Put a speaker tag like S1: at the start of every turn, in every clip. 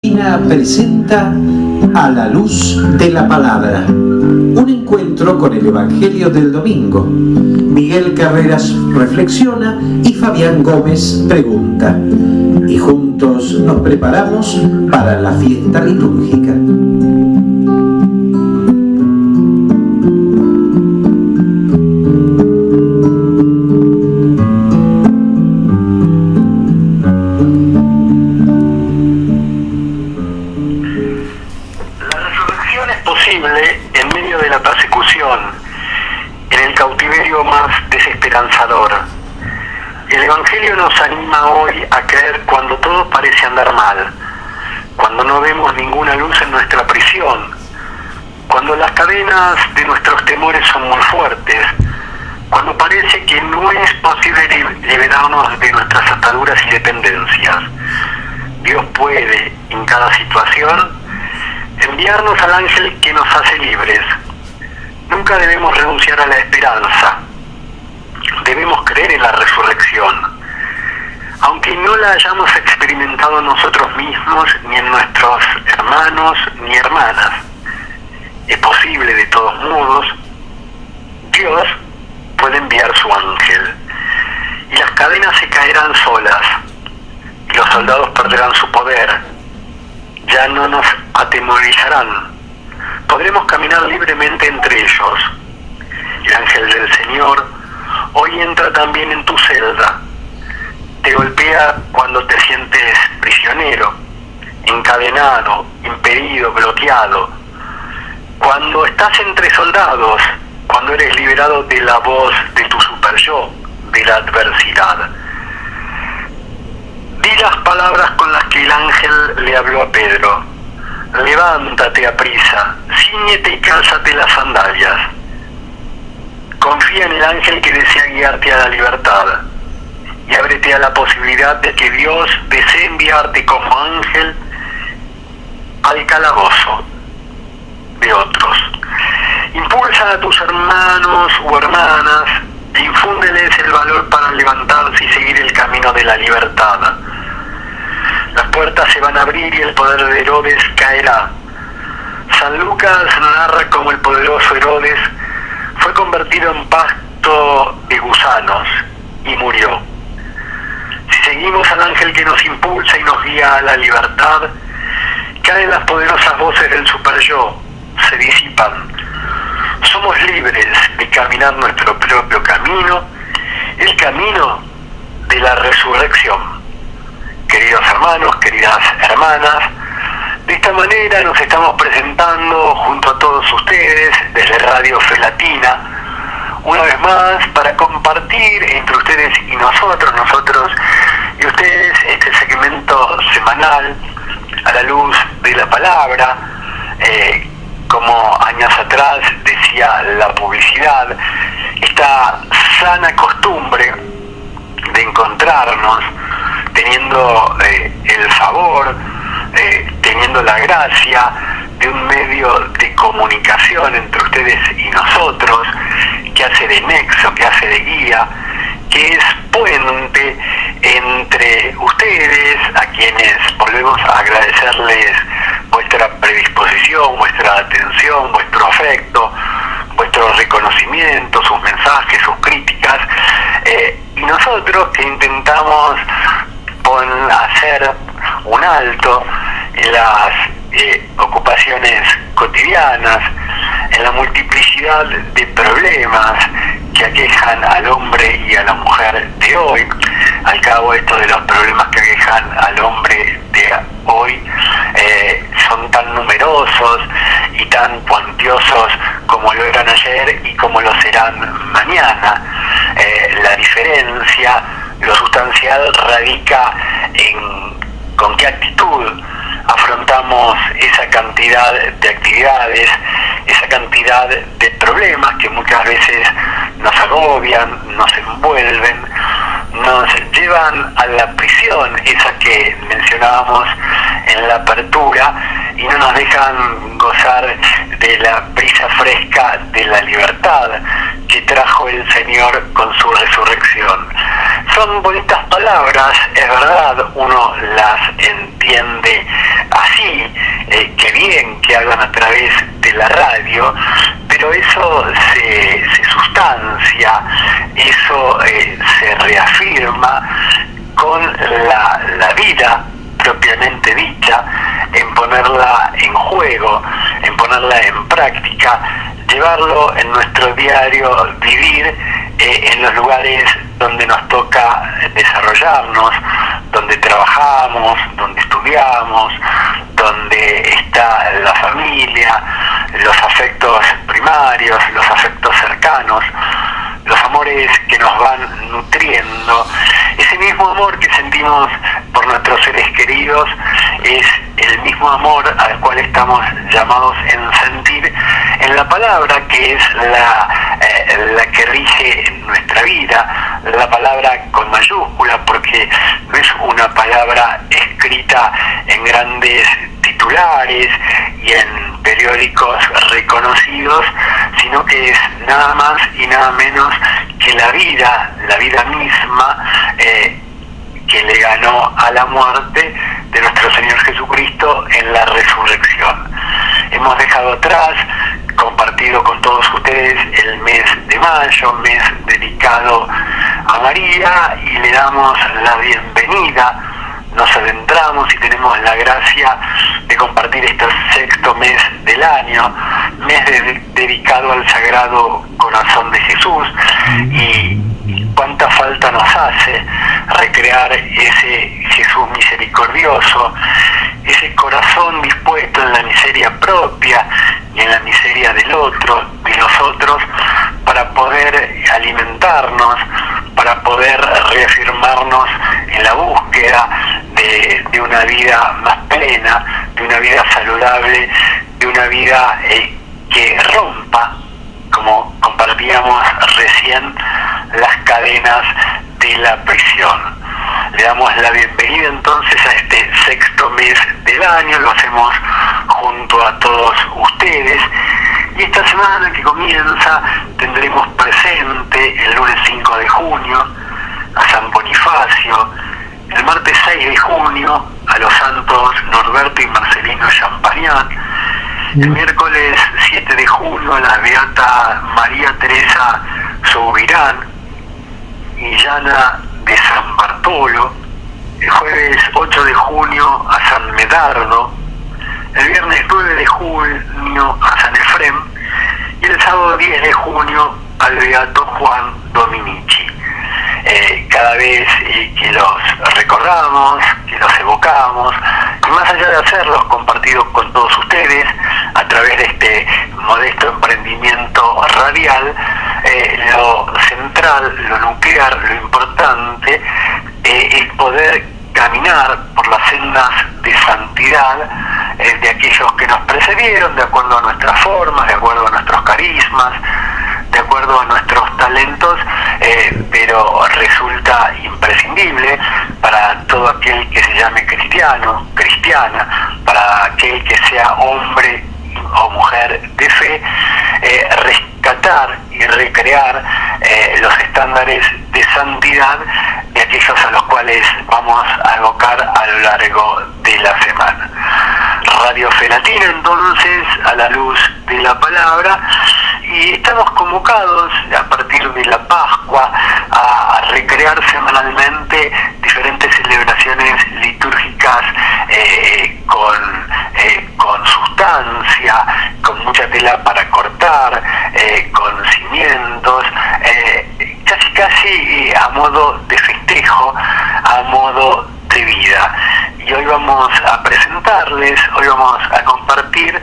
S1: Presenta A la Luz de la Palabra, un encuentro con el Evangelio del domingo. Miguel Carreras reflexiona y Fabián Gómez pregunta, y juntos nos preparamos para la fiesta litúrgica.
S2: En medio de la persecución, en el cautiverio más desesperanzador. El Evangelio nos anima hoy a creer cuando todo parece andar mal, cuando no vemos ninguna luz en nuestra prisión, cuando las cadenas de nuestros temores son muy fuertes, cuando parece que no es posible liberarnos de nuestras ataduras y dependencias. Dios puede, en cada situación, enviarnos al ángel que nos hace libres. Nunca debemos renunciar a la esperanza. Debemos creer en la resurrección. Aunque no la hayamos experimentado nosotros mismos, ni en nuestros hermanos ni hermanas, es posible de todos modos. Dios puede enviar su ángel. Y las cadenas se caerán solas. Y los soldados perderán su poder. Ya no nos atemorizarán. Podremos caminar libremente entre ellos. El ángel del Señor hoy entra también en tu celda. Te golpea cuando te sientes prisionero, encadenado, impedido, bloqueado. Cuando estás entre soldados, cuando eres liberado de la voz de tu superyo, de la adversidad. Di las palabras con las que el ángel le habló a Pedro. Levántate aprisa, cíñete y cálzate las sandalias. Confía en el ángel que desea guiarte a la libertad y ábrete a la posibilidad de que Dios desee enviarte como ángel al calabozo de otros. Impulsa a tus hermanos o hermanas e infúndeles el valor para levantarse y seguir el camino de la libertad. Las puertas se van a abrir y el poder de Herodes caerá. San Lucas narra cómo el poderoso Herodes fue convertido en pasto de gusanos y murió. Si seguimos al ángel que nos impulsa y nos guía a la libertad, caen las poderosas voces del superyo, se disipan. Somos libres de caminar nuestro propio camino, el camino de la resurrección. Queridos hermanos, queridas hermanas, de esta manera nos estamos presentando junto a todos ustedes desde Radio Fe Latina, una vez más para compartir entre ustedes y nosotros y ustedes este segmento semanal a la luz de la palabra, como años atrás decía la publicidad, esta sana costumbre de encontrarnos teniendo el favor, teniendo la gracia de un medio de comunicación entre ustedes y nosotros, que hace de nexo, que hace de guía, que es puente entre ustedes, a quienes volvemos a agradecerles vuestra predisposición, vuestra atención, vuestro afecto, vuestro reconocimiento, sus mensajes, sus críticas, y nosotros que intentamos hacer un alto en las ocupaciones cotidianas, en la multiplicidad de problemas que aquejan al hombre y a la mujer de hoy. Al cabo, estos de los problemas que aquejan al hombre de hoy son tan numerosos y tan cuantiosos como lo eran ayer y como lo serán mañana. La diferencia, lo sustancial, radica en con qué actitud afrontamos esa cantidad de actividades, esa cantidad de problemas que muchas veces nos agobian, nos envuelven, nos llevan a la prisión, esa que mencionábamos en la apertura, y no nos dejan gozar de la brisa fresca de la libertad, que que trajo el Señor con su resurrección. Son bonitas palabras, es verdad, uno las entiende así, qué bien que hagan a través de la radio, pero eso se sustancia, eso se reafirma con la vida propiamente dicha, en ponerla en juego, en ponerla en práctica, llevarlo en nuestro diario vivir, en los lugares donde nos toca desarrollarnos, donde trabajamos, donde estudiamos, donde está la familia, los afectos primarios, los afectos cercanos, los amores que nos van nutriendo. Ese mismo amor que sentimos por nuestros seres queridos es el mismo amor al cual estamos llamados en sentir en la palabra, que es la que rige nuestra vida, la palabra con mayúscula, porque no es una palabra escrita en grandes titulares y en periódicos reconocidos, sino que es nada más y nada menos que la vida misma, que le ganó a la muerte de nuestro Señor Jesucristo en la resurrección. Hemos dejado atrás, compartido con todos ustedes el mes de mayo, mes dedicado a María, y le damos la bienvenida. Nos adentramos y tenemos la gracia de compartir este sexto mes del año, mes dedicado al Sagrado Corazón de Jesús, y cuánta falta nos hace recrear ese Jesús misericordioso, ese corazón dispuesto en la miseria propia y en la miseria del otro, de nosotros, para poder alimentarnos, para poder reafirmarnos en la búsqueda de una vida más plena, de una vida saludable, de una vida que rompa, como compartíamos recién, las cadenas de la prisión. Le damos la bienvenida entonces a este sexto mes del año, lo hacemos junto a todos ustedes, y esta semana que comienza tendremos presente el lunes 5 de junio a San Bonifacio, el martes 6 de junio a los santos Norberto y Marcelino Champagnat, el miércoles 7 de junio a la beata María Teresa Soubirán y Llana de San Bartolo, el jueves 8 de junio a San Medardo, el viernes 9 de junio a San Efrem y el sábado 10 de junio al beato Juan Dominici. Cada vez que los recordamos, que los evocamos, y más allá de hacerlos compartidos con todos ustedes a través de este modesto emprendimiento radial, lo central, lo nuclear, lo importante es poder caminar por las sendas de santidad de aquellos que nos precedieron, de acuerdo a nuestras formas, de acuerdo a nuestros carismas, de acuerdo a nuestros talentos, pero resulta imprescindible para todo aquel que se llame cristiano, cristiana, para aquel que sea hombre o mujer de fe, rescatar y recrear los estándares de santidad de aquellos a los cuales vamos a evocar a lo largo de la semana. Radio Fe Latina, entonces, a la luz de la palabra, y estamos convocados a partir de la Pascua a recrear semanalmente diferentes celebraciones litúrgicas con sustancia, con mucha tela para cortar, con cimientos, casi a modo de festejo, a modo de vida. Y hoy vamos a presentarles, hoy vamos a compartir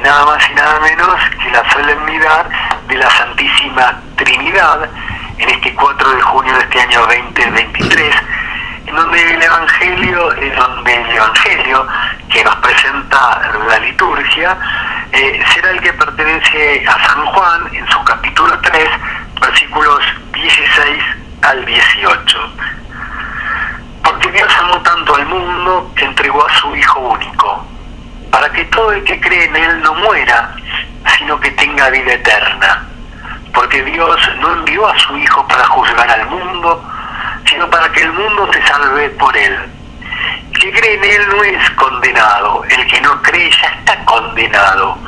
S2: nada más y nada menos que la solemnidad de la Santísima Trinidad en este 4 de junio de este año 2023, en donde el Evangelio que nos presenta la liturgia será el que pertenece a San Juan en su capítulo 3, versículos 16 al 18. Porque Dios amó tanto al mundo que entregó a su Hijo único, para que todo el que cree en Él no muera, sino que tenga vida eterna. porque Dios no envió a su Hijo para juzgar al mundo, sino para que el mundo se salve por Él. El que cree en Él no es condenado, el que no cree ya está condenado,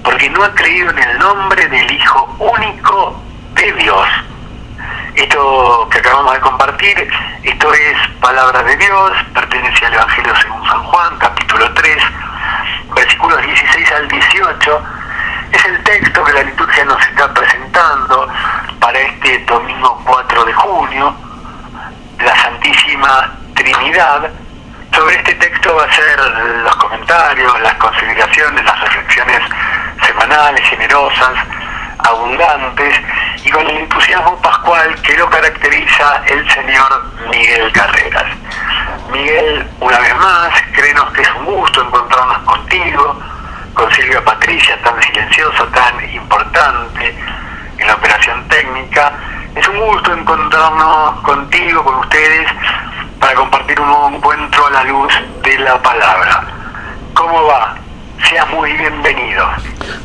S2: porque no ha creído en el nombre del Hijo único de Dios. Esto que acabamos de compartir, esto es palabra de Dios, pertenece al Evangelio según San Juan, capítulo 3, versículos 16 al 18, es el texto que la liturgia nos está presentando para este domingo 4 de junio, la Santísima Trinidad. Sobre este texto va a ser los comentarios, las consideraciones, las reflexiones semanales, generosas, abundantes, y con el entusiasmo pascual que lo caracteriza el señor Miguel Carreras. Miguel, una vez más, créenos que es un gusto encontrarnos contigo, con Silvia Patricia, tan silenciosa, tan importante en la operación técnica. Es un gusto encontrarnos contigo, con ustedes, para compartir un nuevo encuentro a la luz de la palabra. ¿Cómo va? Seas muy bienvenido.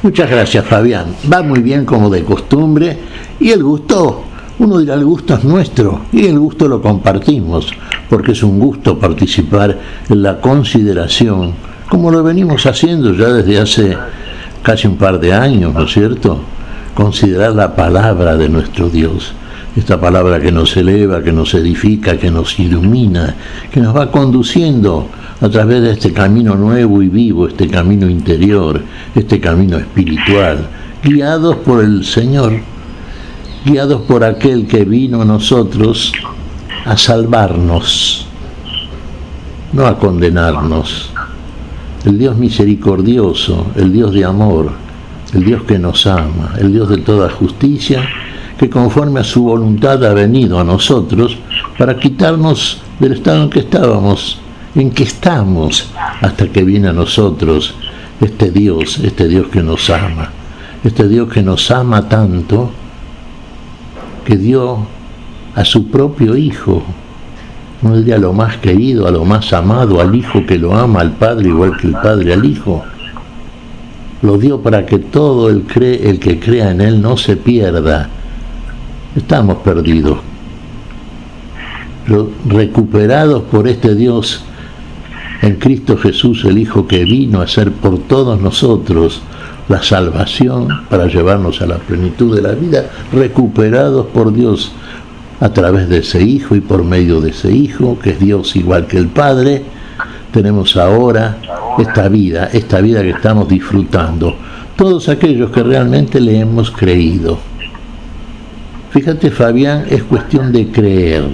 S3: Muchas gracias, Fabián. Va muy bien como de costumbre, y el gusto, uno dirá, el gusto es nuestro y el gusto lo compartimos, porque es un gusto participar en la consideración, como lo venimos haciendo ya desde hace casi un par de años, ¿no es cierto? Considerar la palabra de nuestro Dios, esta palabra que nos eleva, que nos edifica, que nos ilumina, que nos va conduciendo a través de este camino nuevo y vivo, este camino interior, este camino espiritual, guiados por el Señor, guiados por aquel que vino a nosotros a salvarnos, no a condenarnos. El Dios misericordioso, el Dios de amor, el Dios que nos ama, el Dios de toda justicia, que conforme a su voluntad ha venido a nosotros para quitarnos del estado en que estábamos, en que estamos, hasta que viene a nosotros este Dios que nos ama, este Dios que nos ama tanto, que dio a su propio Hijo, no diría a lo más querido, a lo más amado, al Hijo que lo ama al Padre igual que el Padre al Hijo. Lo dio para que todo el que crea en Él no se pierda. Estamos perdidos, pero recuperados por este Dios en Cristo Jesús, el Hijo que vino a ser por todos nosotros la salvación para llevarnos a la plenitud de la vida, recuperados por Dios a través de ese Hijo y por medio de ese Hijo, que es Dios igual que el Padre. Tenemos ahora esta vida que estamos disfrutando, todos aquellos que realmente le hemos creído. Fíjate, Fabián, es cuestión de creer.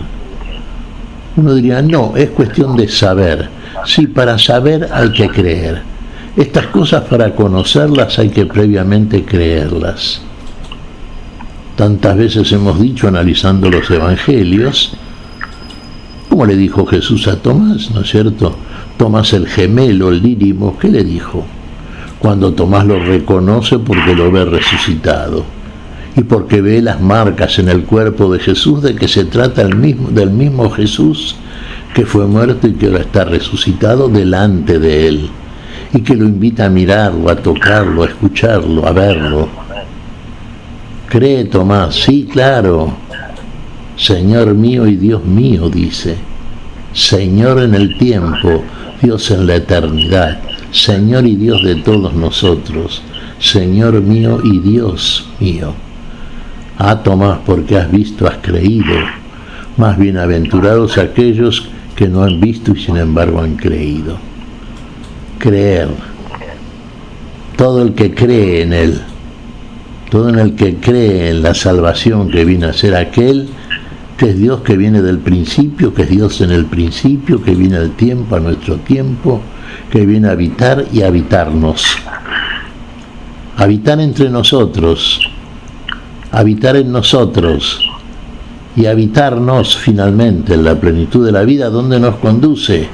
S3: Uno diría, no, es cuestión de saber. Sí, para saber hay que creer. Estas cosas, para conocerlas hay que previamente creerlas. Tantas veces hemos dicho, analizando los evangelios, como le dijo Jesús a Tomás, ¿no es cierto? Tomás el gemelo, el Dídimo, ¿qué le dijo? Cuando Tomás lo reconoce porque lo ve resucitado y porque ve las marcas en el cuerpo de Jesús de que se trata del mismo Jesús que fue muerto y que ahora está resucitado delante de él, y que lo invita a mirarlo, a tocarlo, a escucharlo, a verlo. ¿Cree Tomás? Sí, claro. Señor mío y Dios mío, dice. Señor en el tiempo, Dios en la eternidad, Señor y Dios de todos nosotros, Señor mío y Dios mío. Ah, Tomás, porque has visto, has creído. Más bienaventurados aquellos que no han visto y sin embargo han creído. Creer. Todo el que cree en Él, todo en el que cree en la salvación que viene a ser aquel que es Dios, que viene del principio, que es Dios en el principio, que viene al tiempo, a nuestro tiempo, que viene a habitar y a habitarnos. Habitar entre nosotros, habitar en nosotros y habitarnos finalmente en la plenitud de la vida, donde nos conduce,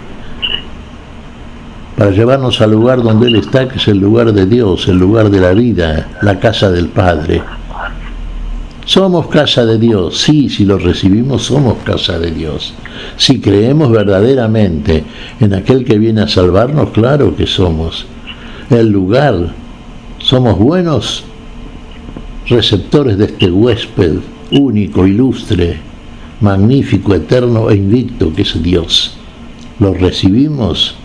S3: para llevarnos al lugar donde Él está, que es el lugar de Dios, el lugar de la vida, la casa del Padre. Somos casa de Dios, sí, si lo recibimos somos casa de Dios. Si creemos verdaderamente en aquel que viene a salvarnos, claro que somos el lugar. Somos buenos, receptores de este huésped único, ilustre, magnífico, eterno e invicto que es Dios. Lo recibimos,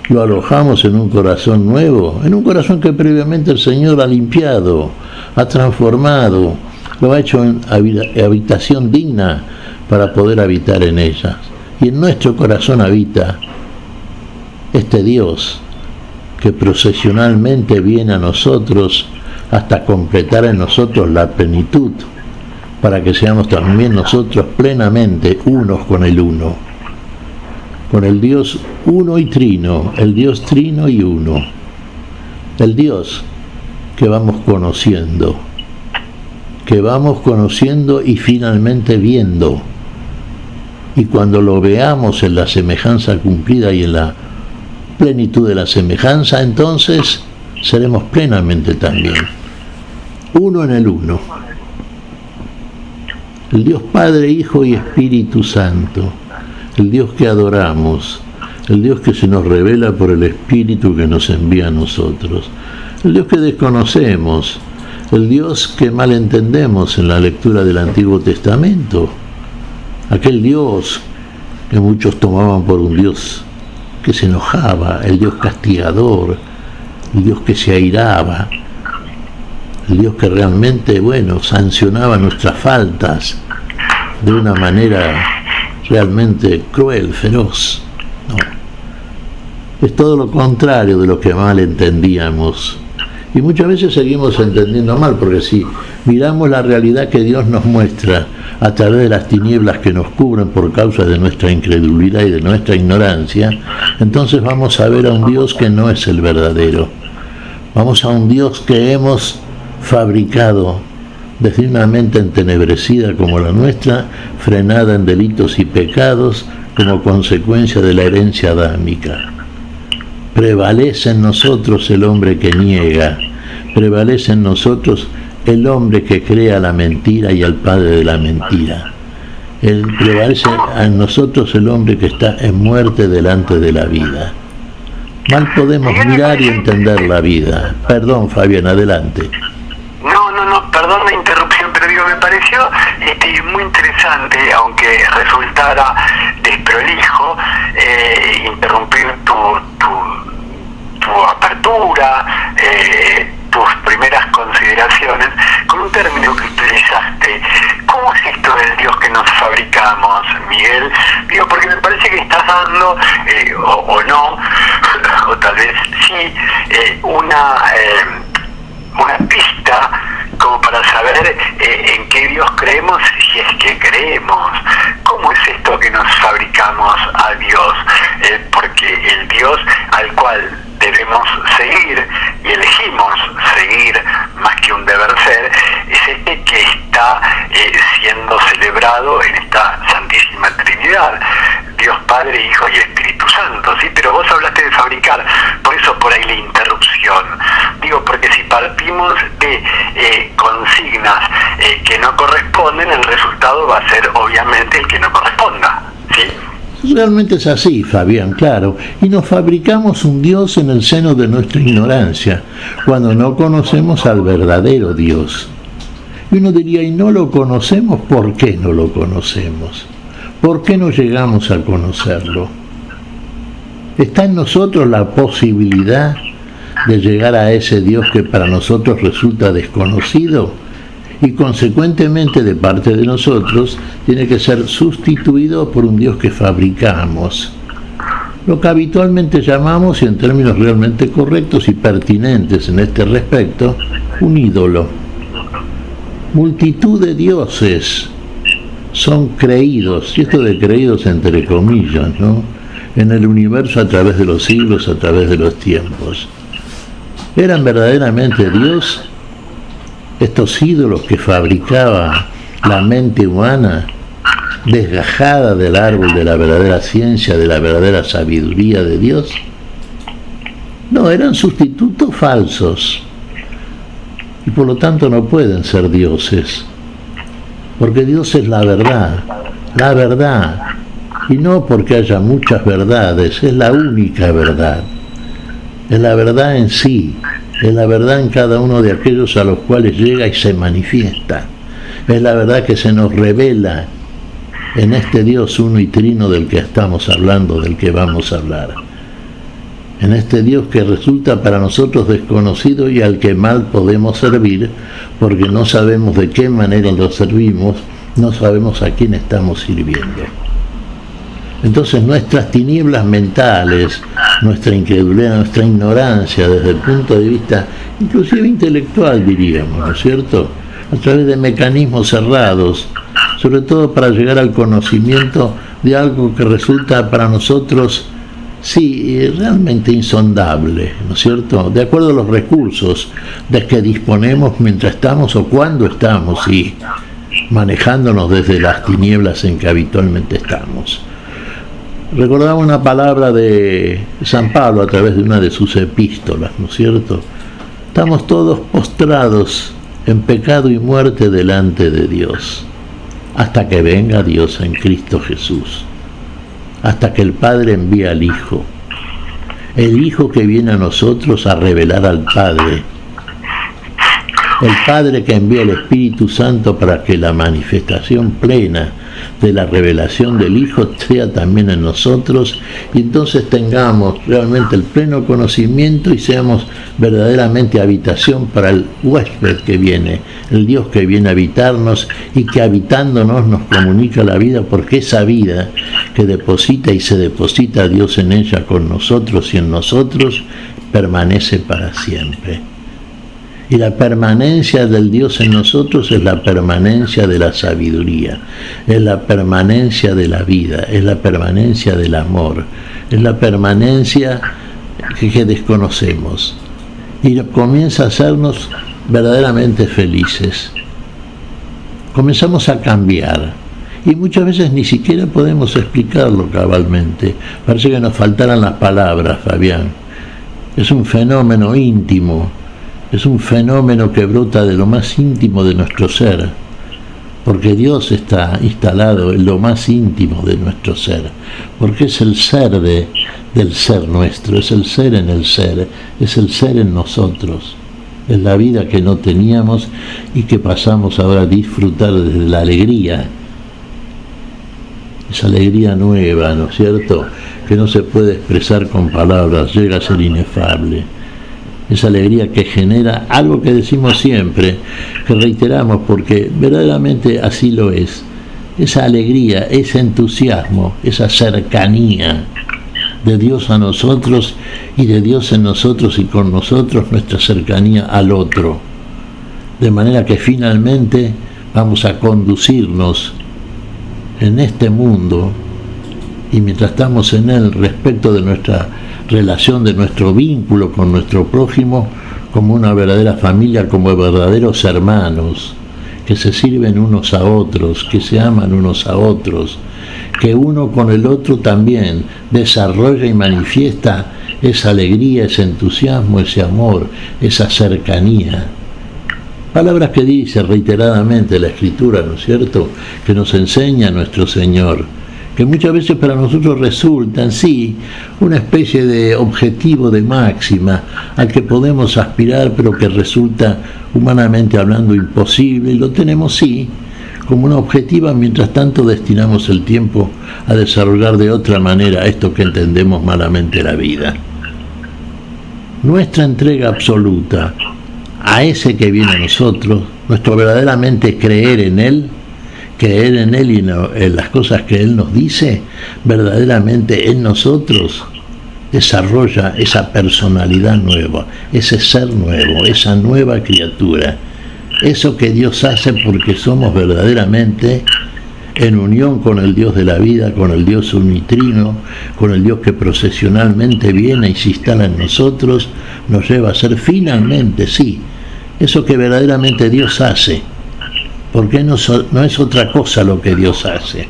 S3: lo alojamos en un corazón nuevo, en un corazón que previamente el Señor ha limpiado, ha transformado, lo ha hecho en habitación digna para poder habitar en ella. Y en nuestro corazón habita este Dios que procesionalmente viene a nosotros hasta completar en nosotros la plenitud, para que seamos también nosotros plenamente unos con el uno, con el Dios uno y trino, el Dios trino y uno, el Dios que vamos conociendo y finalmente viendo. Y cuando lo veamos en la semejanza cumplida y en la plenitud de la semejanza, entonces seremos plenamente también uno en el uno. El Dios Padre, Hijo y Espíritu Santo, el Dios que adoramos, el Dios que se nos revela por el Espíritu que nos envía a nosotros, el Dios que desconocemos, el Dios que malentendemos en la lectura del Antiguo Testamento, aquel Dios que muchos tomaban por un Dios que se enojaba, el Dios castigador, el Dios que se airaba, el Dios que realmente, sancionaba nuestras faltas de una manera realmente cruel, feroz. No. Es todo lo contrario de lo que mal entendíamos. Y muchas veces seguimos entendiendo mal, porque si miramos la realidad que Dios nos muestra a través de las tinieblas que nos cubren por causa de nuestra incredulidad y de nuestra ignorancia, entonces vamos a ver a un Dios que no es el verdadero. Vamos a un Dios que hemos fabricado desde una mente entenebrecida como la nuestra, frenada en delitos y pecados como consecuencia de la herencia adámica. Prevalece en nosotros el hombre que niega, prevalece en nosotros el hombre que crea la mentira y al padre de la mentira. Prevalece en nosotros el hombre que está en muerte delante de la vida. Mal podemos mirar y entender la vida. Perdón, Fabián, adelante.
S2: No, perdón la interrupción, pero me pareció muy interesante, aunque resultara desprolijo, interrumpir tu apertura, tus primeras consideraciones, con un término que utilizaste. ¿Cómo es esto del Dios que nos fabricamos, Miguel? Porque me parece que estás dando, o no, o tal vez sí, una pista como para saber en qué Dios creemos, si es que creemos. ¿Cómo es esto que nos fabricamos a Dios? Porque el Dios al cual debemos seguir y elegimos seguir más que un deber ser, es este que está siendo celebrado en esta Santísima Trinidad, Dios Padre, Hijo y Espíritu Santo, ¿sí? Pero vos hablaste de fabricar, por eso por ahí la interrupción. Porque si partimos de consignas que no corresponden, el resultado va a ser obviamente el que no corresponda, ¿sí?
S3: Realmente es así, Fabián, claro. Y nos fabricamos un Dios en el seno de nuestra ignorancia, cuando no conocemos al verdadero Dios. Y uno diría, ¿y no lo conocemos? ¿Por qué no lo conocemos? ¿Por qué no llegamos a conocerlo? ¿Está en nosotros la posibilidad de llegar a ese Dios que para nosotros resulta desconocido? Y consecuentemente de parte de nosotros tiene que ser sustituido por un Dios que fabricamos, lo que habitualmente llamamos, y en términos realmente correctos y pertinentes en este respecto, un ídolo. Multitud de dioses son creídos, y esto de creídos entre comillas, ¿no?, en el universo a través de los siglos, a través de los tiempos. ¿Eran verdaderamente Dios estos ídolos que fabricaba la mente humana, desgajada del árbol de la verdadera ciencia, de la verdadera sabiduría de Dios? No, eran sustitutos falsos, y por lo tanto no pueden ser dioses, porque Dios es la verdad, y no porque haya muchas verdades, es la única verdad, es la verdad en sí, es la verdad en cada uno de aquellos a los cuales llega y se manifiesta. Es la verdad que se nos revela en este Dios uno y trino del que estamos hablando, del que vamos a hablar. En este Dios que resulta para nosotros desconocido y al que mal podemos servir, porque no sabemos de qué manera lo servimos, no sabemos a quién estamos sirviendo. Entonces nuestras tinieblas mentales, nuestra incredulidad, nuestra ignorancia desde el punto de vista inclusive intelectual, diríamos, ¿no es cierto?, a través de mecanismos cerrados, sobre todo para llegar al conocimiento de algo que resulta para nosotros, sí, realmente insondable, ¿no es cierto?, de acuerdo a los recursos de que disponemos mientras estamos o cuando estamos, y manejándonos desde las tinieblas en que habitualmente estamos. Recordaba una palabra de San Pablo a través de una de sus epístolas, ¿no es cierto? Estamos todos postrados en pecado y muerte delante de Dios, hasta que venga Dios en Cristo Jesús, hasta que el Padre envíe al Hijo, el Hijo que viene a nosotros a revelar al Padre, el Padre que envía el Espíritu Santo para que la manifestación plena de la revelación del Hijo sea también en nosotros, y entonces tengamos realmente el pleno conocimiento y seamos verdaderamente habitación para el huésped que viene, el Dios que viene a habitarnos y que habitándonos nos comunica la vida, porque esa vida que deposita y se deposita Dios en ella con nosotros y en nosotros permanece para siempre. Y la permanencia del Dios en nosotros es la permanencia de la sabiduría, es la permanencia de la vida, es la permanencia del amor, es la permanencia que desconocemos. Y comienza a hacernos verdaderamente felices. Comenzamos a cambiar. Y muchas veces ni siquiera podemos explicarlo cabalmente. Parece que nos faltaran las palabras, Fabián. Es un fenómeno íntimo. Es un fenómeno que brota de lo más íntimo de nuestro ser, porque Dios está instalado en lo más íntimo de nuestro ser, porque es el ser del ser nuestro, es el ser en el ser, es el ser en nosotros, es la vida que no teníamos y que pasamos ahora a disfrutar desde la alegría, esa alegría nueva, ¿no es cierto?, que no se puede expresar con palabras, llega a ser inefable. Esa alegría que genera algo que decimos siempre, que reiteramos porque verdaderamente así lo es. Esa alegría, ese entusiasmo, esa cercanía de Dios a nosotros y de Dios en nosotros y con nosotros, nuestra cercanía al otro. De manera que finalmente vamos a conducirnos en este mundo y mientras estamos en él respecto de nuestra relación, de nuestro vínculo con nuestro prójimo, como una verdadera familia, como verdaderos hermanos, que se sirven unos a otros, que se aman unos a otros, que uno con el otro también desarrolla y manifiesta esa alegría, ese entusiasmo, ese amor, esa cercanía. Palabras que dice reiteradamente la Escritura, ¿no es cierto?, que nos enseña nuestro Señor, que muchas veces para nosotros resultan, sí, una especie de objetivo, de máxima, al que podemos aspirar, pero que resulta, humanamente hablando, imposible, y lo tenemos, sí, como una objetiva, mientras tanto destinamos el tiempo a desarrollar de otra manera esto que entendemos malamente la vida. Nuestra entrega absoluta a ese que viene a nosotros, nuestro verdaderamente creer en Él y en las cosas que Él nos dice, verdaderamente en nosotros desarrolla esa personalidad nueva, ese ser nuevo, esa nueva criatura, eso que Dios hace porque somos verdaderamente en unión con el Dios de la vida, con el Dios unitrino, con el Dios que procesionalmente viene y se instala en nosotros, nos lleva a ser finalmente, sí, eso que verdaderamente Dios hace. Porque no es otra cosa lo que Dios hace.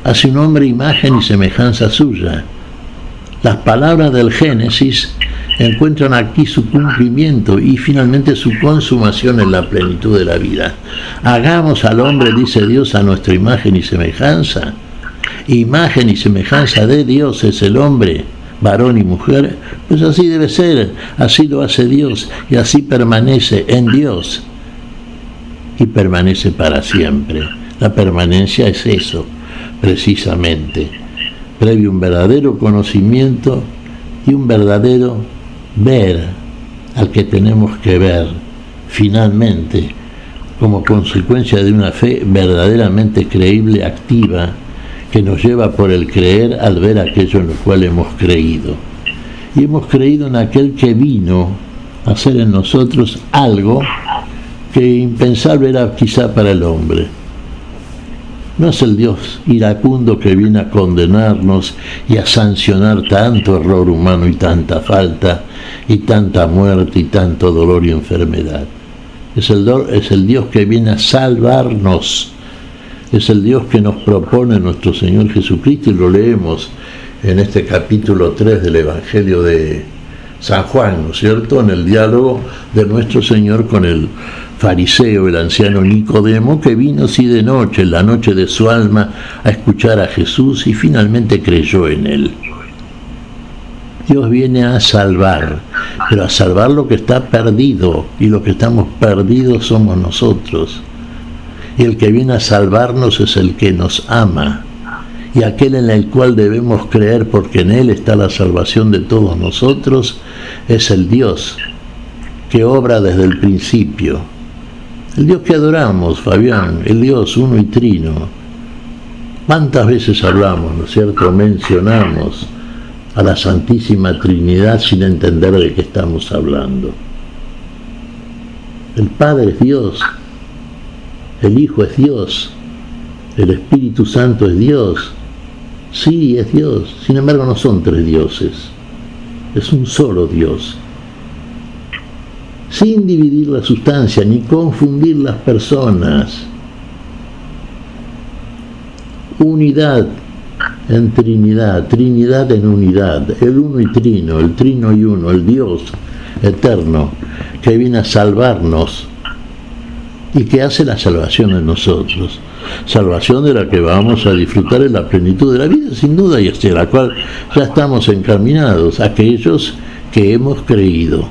S3: Hace un hombre imagen y semejanza suya. Las palabras del Génesis encuentran aquí su cumplimiento y finalmente su consumación en la plenitud de la vida. Hagamos al hombre, dice Dios, a nuestra imagen y semejanza. Imagen y semejanza de Dios es el hombre, varón y mujer, pues así debe ser, así lo hace Dios y así permanece en Dios y permanece para siempre. La permanencia es eso, precisamente, previo un verdadero conocimiento y un verdadero ver al que tenemos que ver, finalmente, como consecuencia de una fe verdaderamente creíble, activa, que nos lleva por el creer al ver aquello en lo cual hemos creído. Y hemos creído en aquel que vino a hacer en nosotros algo que impensable era quizá para el hombre. No es el Dios iracundo que viene a condenarnos y a sancionar tanto error humano y tanta falta y tanta muerte y tanto dolor y enfermedad. Es el Dios que viene a salvarnos. Es el Dios que nos propone nuestro Señor Jesucristo, y lo leemos en este capítulo 3 del Evangelio de San Juan, ¿no es cierto?, en el diálogo de nuestro Señor con el fariseo, el anciano Nicodemo, que vino así de noche, en la noche de su alma, a escuchar a Jesús y finalmente creyó en él. Dios viene a salvar, pero a salvar lo que está perdido, y lo que estamos perdidos somos nosotros. Y el que viene a salvarnos es el que nos ama, y aquel en el cual debemos creer, porque en él está la salvación de todos nosotros, es el Dios que obra desde el principio. El Dios que adoramos, Fabián, el Dios uno y trino. ¿Cuántas veces hablamos, ¿no es cierto?, mencionamos a la Santísima Trinidad sin entender de qué estamos hablando? El Padre es Dios, el Hijo es Dios, el Espíritu Santo es Dios. Sí, es Dios. Sin embargo, no son tres dioses. Es un solo Dios. Sin dividir la sustancia ni confundir las personas. Unidad en Trinidad, Trinidad en unidad, el uno y trino, el trino y uno, el Dios eterno que viene a salvarnos y que hace la salvación en nosotros, salvación de la que vamos a disfrutar en la plenitud de la vida, sin duda, y hacia la cual ya estamos encaminados, aquellos que hemos creído.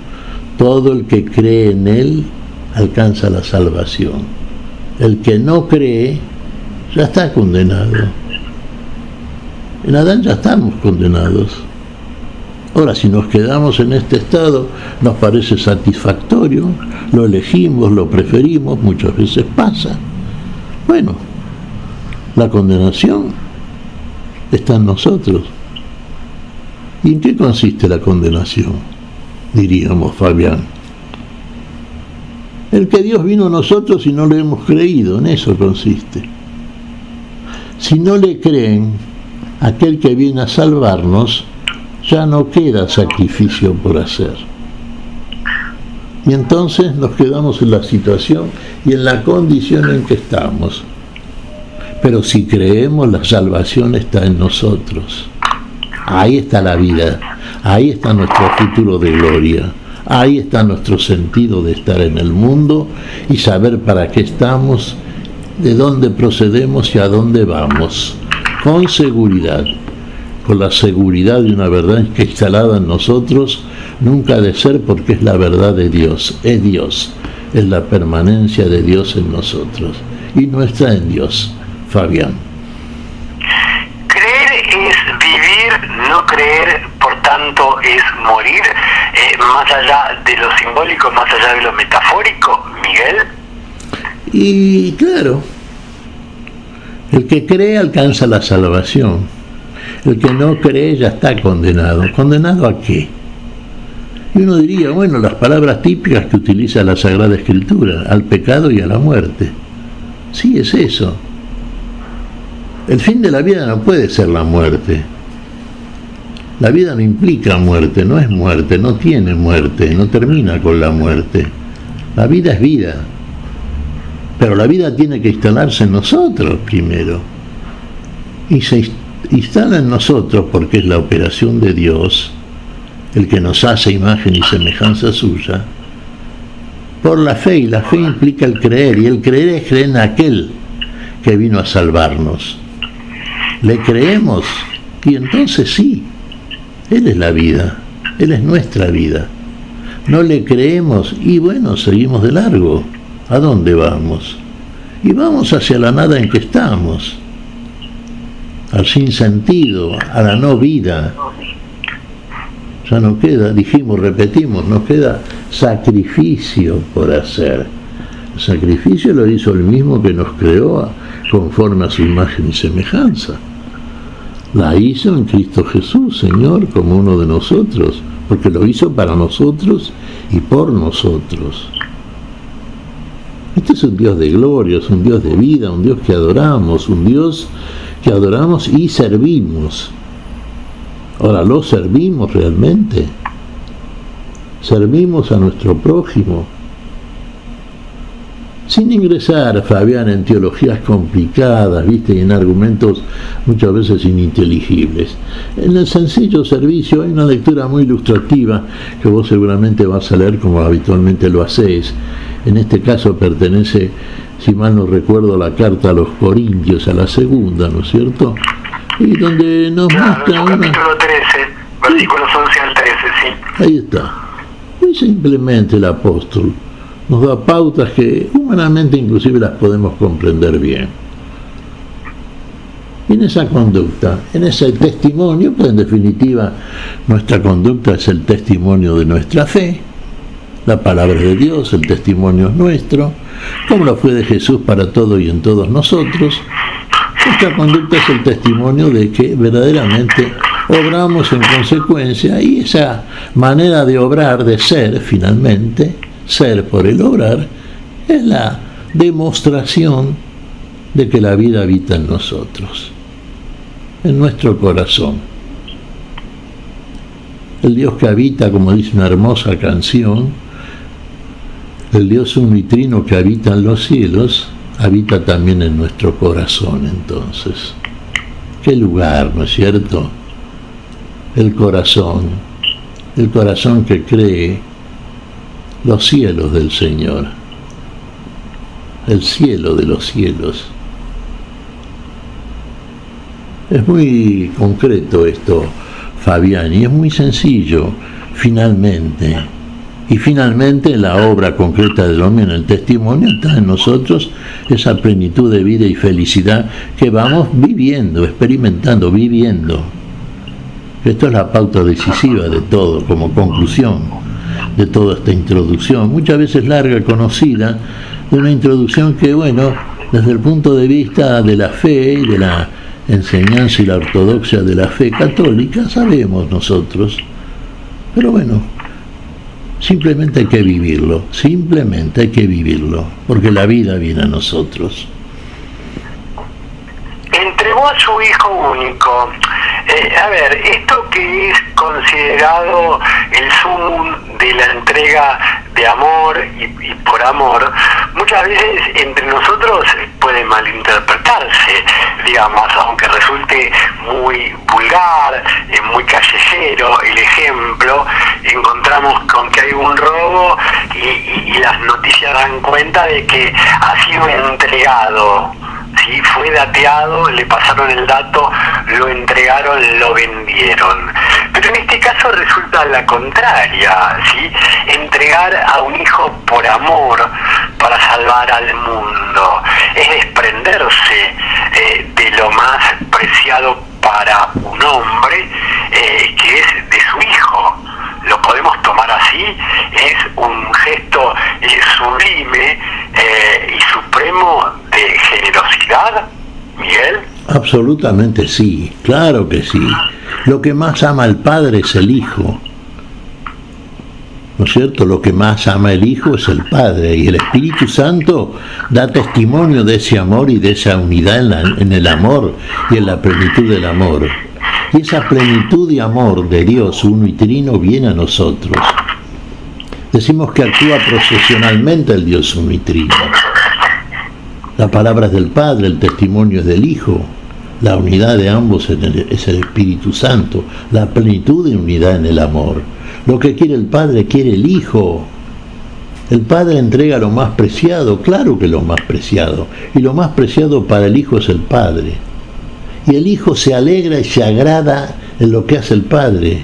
S3: Todo el que cree en él alcanza la salvación. El que no cree ya está condenado. En Adán ya estamos condenados. Ahora, si nos quedamos en este estado, nos parece satisfactorio, lo elegimos, lo preferimos, muchas veces pasa. Bueno, la condenación está en nosotros. ¿Y en qué consiste la condenación? Diríamos, Fabián. El que Dios vino a nosotros y no le hemos creído, en eso consiste. Si no le creen, aquel que viene a salvarnos, ya no queda sacrificio por hacer. Y entonces nos quedamos en la situación y en la condición en que estamos. Pero si creemos, la salvación está en nosotros. Ahí está la vida, ahí está nuestro futuro de gloria, ahí está nuestro sentido de estar en el mundo y saber para qué estamos, de dónde procedemos y a dónde vamos, con seguridad, con la seguridad de una verdad que instalada en nosotros nunca ha de ser, porque es la verdad de Dios, es la permanencia de Dios en nosotros y nuestra en Dios. Fabián.
S2: No creer, por tanto, es morir, más allá de lo simbólico, más allá de lo metafórico, Miguel.
S3: Y claro, el que cree alcanza la salvación, el que no cree ya está condenado. ¿Condenado a qué? Y uno diría, bueno, las palabras típicas que utiliza la Sagrada Escritura, al pecado y a la muerte. Sí, es eso. El fin de la vida no puede ser la muerte. La vida no implica muerte, no es muerte, no tiene muerte, no termina con la muerte. La vida es vida. Pero la vida tiene que instalarse en nosotros primero. Y se instala en nosotros porque es la operación de Dios, el que nos hace imagen y semejanza suya, por la fe. Y la fe implica el creer, y el creer es creer en aquel que vino a salvarnos. ¿Le creemos? Y entonces sí, Él es la vida, Él es nuestra vida. No le creemos y bueno, seguimos de largo. ¿A dónde vamos? Y vamos hacia la nada en que estamos, al sinsentido, a la no vida. Ya no queda, dijimos, repetimos, nos queda sacrificio por hacer. El sacrificio lo hizo el mismo que nos creó conforme a su imagen y semejanza. La hizo en Cristo Jesús, Señor, como uno de nosotros, porque lo hizo para nosotros y por nosotros. Este es un Dios de gloria, es un Dios de vida, un Dios que adoramos, un Dios que adoramos y servimos. Ahora, ¿lo servimos realmente? ¿Servimos a nuestro prójimo? Sin ingresar, Fabián, en teologías complicadas, ¿viste? Y en argumentos muchas veces ininteligibles. En el sencillo servicio hay una lectura muy ilustrativa que vos seguramente vas a leer como habitualmente lo hacés. En este caso pertenece, si mal no recuerdo, la carta a los Corintios, a la segunda, ¿no es cierto? Y donde nos muestra una...
S2: capítulo 13, versículos 11 al 13, sí.
S3: Ahí está. Y simplemente el apóstol nos da pautas que humanamente inclusive las podemos comprender bien. Y en esa conducta, en ese testimonio, pues en definitiva nuestra conducta es el testimonio de nuestra fe, la palabra de Dios, el testimonio es nuestro, como lo fue de Jesús para todos y en todos nosotros. Nuestra conducta es el testimonio de que verdaderamente obramos en consecuencia, y esa manera de obrar, de ser finalmente, ser por el obrar, es la demostración de que la vida habita en nosotros, en nuestro corazón. El Dios que habita, como dice una hermosa canción, el Dios uno y trino que habita en los cielos, habita también en nuestro corazón. Entonces, ¿qué lugar, no es cierto? El corazón que cree los cielos del Señor, el cielo de los cielos. Es muy concreto esto, Fabián, y es muy sencillo, finalmente. Y finalmente la obra concreta del hombre en el testimonio está en nosotros, esa plenitud de vida y felicidad que vamos viviendo, experimentando, viviendo. Esto es la pauta decisiva de todo, como conclusión de toda esta introducción, muchas veces larga, conocida, de una introducción que, bueno, desde el punto de vista de la fe y de la enseñanza y la ortodoxia de la fe católica, sabemos nosotros, pero bueno, simplemente hay que vivirlo, porque la vida viene a nosotros.
S2: Entregó a su Hijo único. A ver, esto que es considerado el sumum de la entrega de amor y por amor, muchas veces entre nosotros puede malinterpretarse, digamos, aunque resulte muy vulgar, muy callejero el ejemplo, encontramos con que hay un robo y las noticias dan cuenta de que ha sido entregado. ¿Sí? Fue dateado, le pasaron el dato, lo entregaron, lo vendieron. Pero en este caso resulta la contraria, ¿sí? Entregar a un hijo por amor para salvar al mundo es desprenderse de lo más preciado para un hombre, que es de su hijo. Lo podemos tomar así, es un gesto sublime y supremo de generosidad, Miguel.
S3: Absolutamente sí, claro que sí. Lo que más ama al Padre es el Hijo, ¿no es cierto? Lo que más ama el Hijo es el Padre, y el Espíritu Santo da testimonio de ese amor y de esa unidad en el amor y en la plenitud del amor. Y esa plenitud de amor de Dios uno y trino viene a nosotros. Decimos que actúa procesionalmente el Dios uno y trino. La palabra es del Padre, el testimonio es del Hijo. La unidad de ambos es el Espíritu Santo. La plenitud de unidad en el amor. Lo que quiere el Padre, quiere el Hijo. El Padre entrega lo más preciado, claro que lo más preciado. Y lo más preciado para el Hijo es el Padre. Y el Hijo se alegra y se agrada en lo que hace el Padre.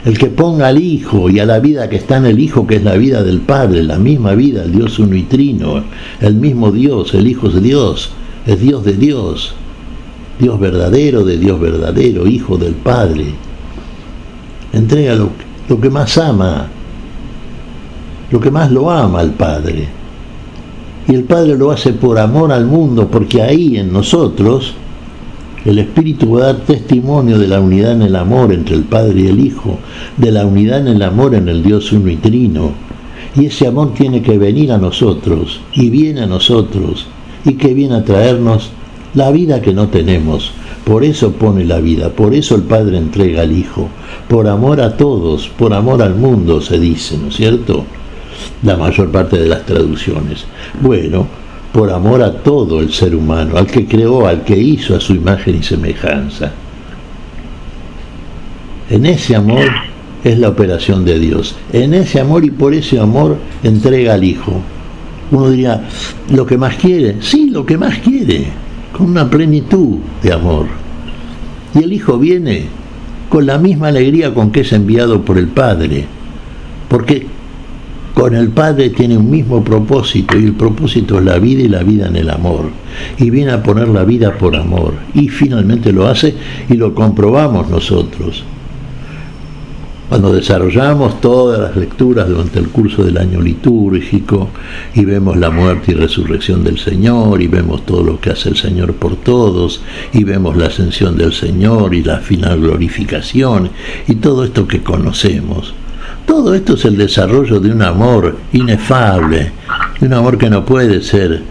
S3: el que ponga al Hijo y a la vida que está en el Hijo, que es la vida del Padre, la misma vida, el Dios uno y trino, el mismo Dios, el Hijo es Dios de Dios, Dios verdadero de Dios verdadero, Hijo del Padre. Entrega lo que más ama, lo que más lo ama al Padre. Y el Padre lo hace por amor al mundo, porque ahí en nosotros el Espíritu va a dar testimonio de la unidad en el amor entre el Padre y el Hijo, de la unidad en el amor en el Dios uno y trino. Y ese amor tiene que venir a nosotros, y viene a nosotros, y que viene a traernos la vida que no tenemos. Por eso pone la vida, por eso el Padre entrega al Hijo, por amor a todos, por amor al mundo, se dice, ¿no es cierto? La mayor parte de las traducciones. Bueno, por amor a todo el ser humano, al que creó, al que hizo a su imagen y semejanza. En ese amor es la operación de Dios. En ese amor y por ese amor entrega al Hijo. Uno diría, ¿lo que más quiere? Sí, lo que más quiere, con una plenitud de amor. Y el Hijo viene con la misma alegría con que es enviado por el Padre, porque con el Padre tiene un mismo propósito, y el propósito es la vida y la vida en el amor. Y viene a poner la vida por amor. Y finalmente lo hace y lo comprobamos nosotros. Cuando desarrollamos todas las lecturas durante el curso del año litúrgico y vemos la muerte y resurrección del Señor y vemos todo lo que hace el Señor por todos y vemos la ascensión del Señor y la final glorificación y todo esto que conocemos. Todo esto es el desarrollo de un amor inefable, de un amor que no puede ser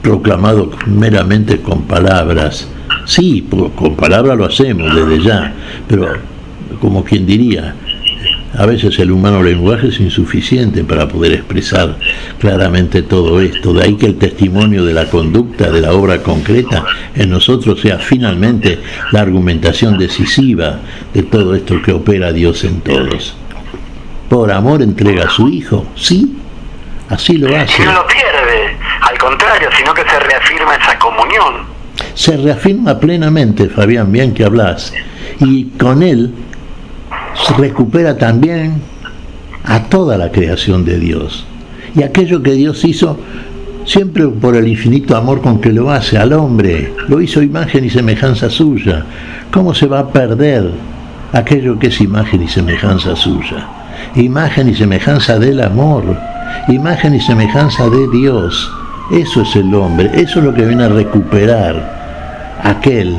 S3: proclamado meramente con palabras. Sí, con palabras lo hacemos desde ya, pero como quien diría, a veces el humano lenguaje es insuficiente para poder expresar claramente todo esto. De ahí que el testimonio de la conducta, de la obra concreta, en nosotros sea finalmente la argumentación decisiva de todo esto que opera Dios en todos. Por amor entrega a su Hijo, sí, así lo hace.
S2: Y no lo pierde, al contrario, sino que se reafirma esa comunión.
S3: Se reafirma plenamente, Fabián, bien que hablas, y con él se recupera también a toda la creación de Dios. Y aquello que Dios hizo, siempre por el infinito amor con que lo hace al hombre, lo hizo imagen y semejanza suya. ¿Cómo se va a perder aquello que es imagen y semejanza suya? Imagen y semejanza del amor, imagen y semejanza de Dios. Eso es el hombre, eso es lo que viene a recuperar aquel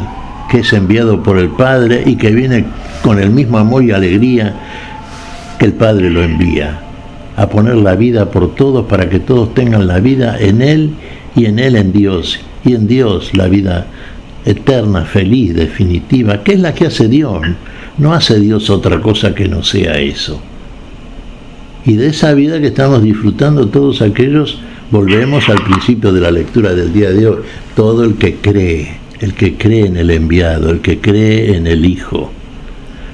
S3: que es enviado por el Padre y que viene con el mismo amor y alegría que el Padre lo envía, a poner la vida por todos para que todos tengan la vida en Él y en Él en Dios, y en Dios la vida eterna, feliz, definitiva, que es la que hace Dios. No hace Dios otra cosa que no sea eso. Y de esa vida que estamos disfrutando todos aquellos, volvemos al principio de la lectura del día de hoy, todo el que cree en el enviado, el que cree en el Hijo.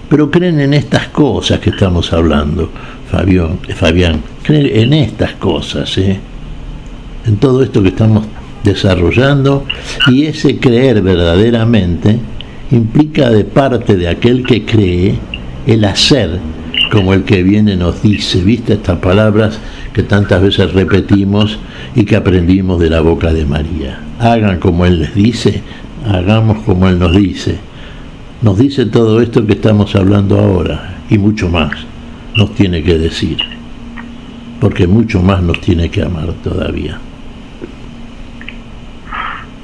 S3: Pero creen en estas cosas que estamos hablando, Fabián, creen en estas cosas, en todo esto que estamos desarrollando, y ese creer verdaderamente implica de parte de aquel que cree el hacer, como el que viene nos dice, ¿viste? Estas palabras que tantas veces repetimos y que aprendimos de la boca de María. Hagan como Él les dice, hagamos como Él nos dice. Nos dice todo esto que estamos hablando ahora y mucho más nos tiene que decir, porque mucho más nos tiene que amar todavía.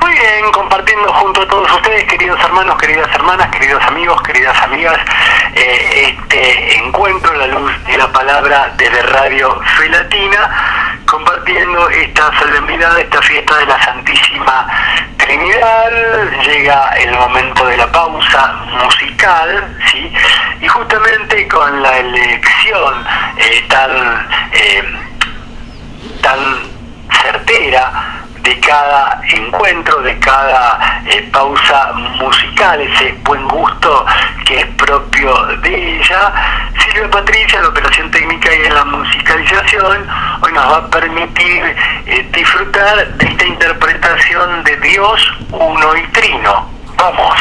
S2: Muy bien, compartiendo junto a todos ustedes, queridos hermanos, queridas hermanas, queridos amigos, queridas amigas, este encuentro a la luz de la palabra desde Radio Fe Latina, compartiendo esta solemnidad, esta fiesta de la Santísima Trinidad. Llega el momento de la pausa musical, ¿sí? Y justamente con la elección tan certera de cada encuentro, de cada pausa musical, ese buen gusto que es propio de ella, Silvia Patricia, la operación técnica y en la musicalización, hoy nos va a permitir disfrutar de esta interpretación de Dios uno y trino. Vamos.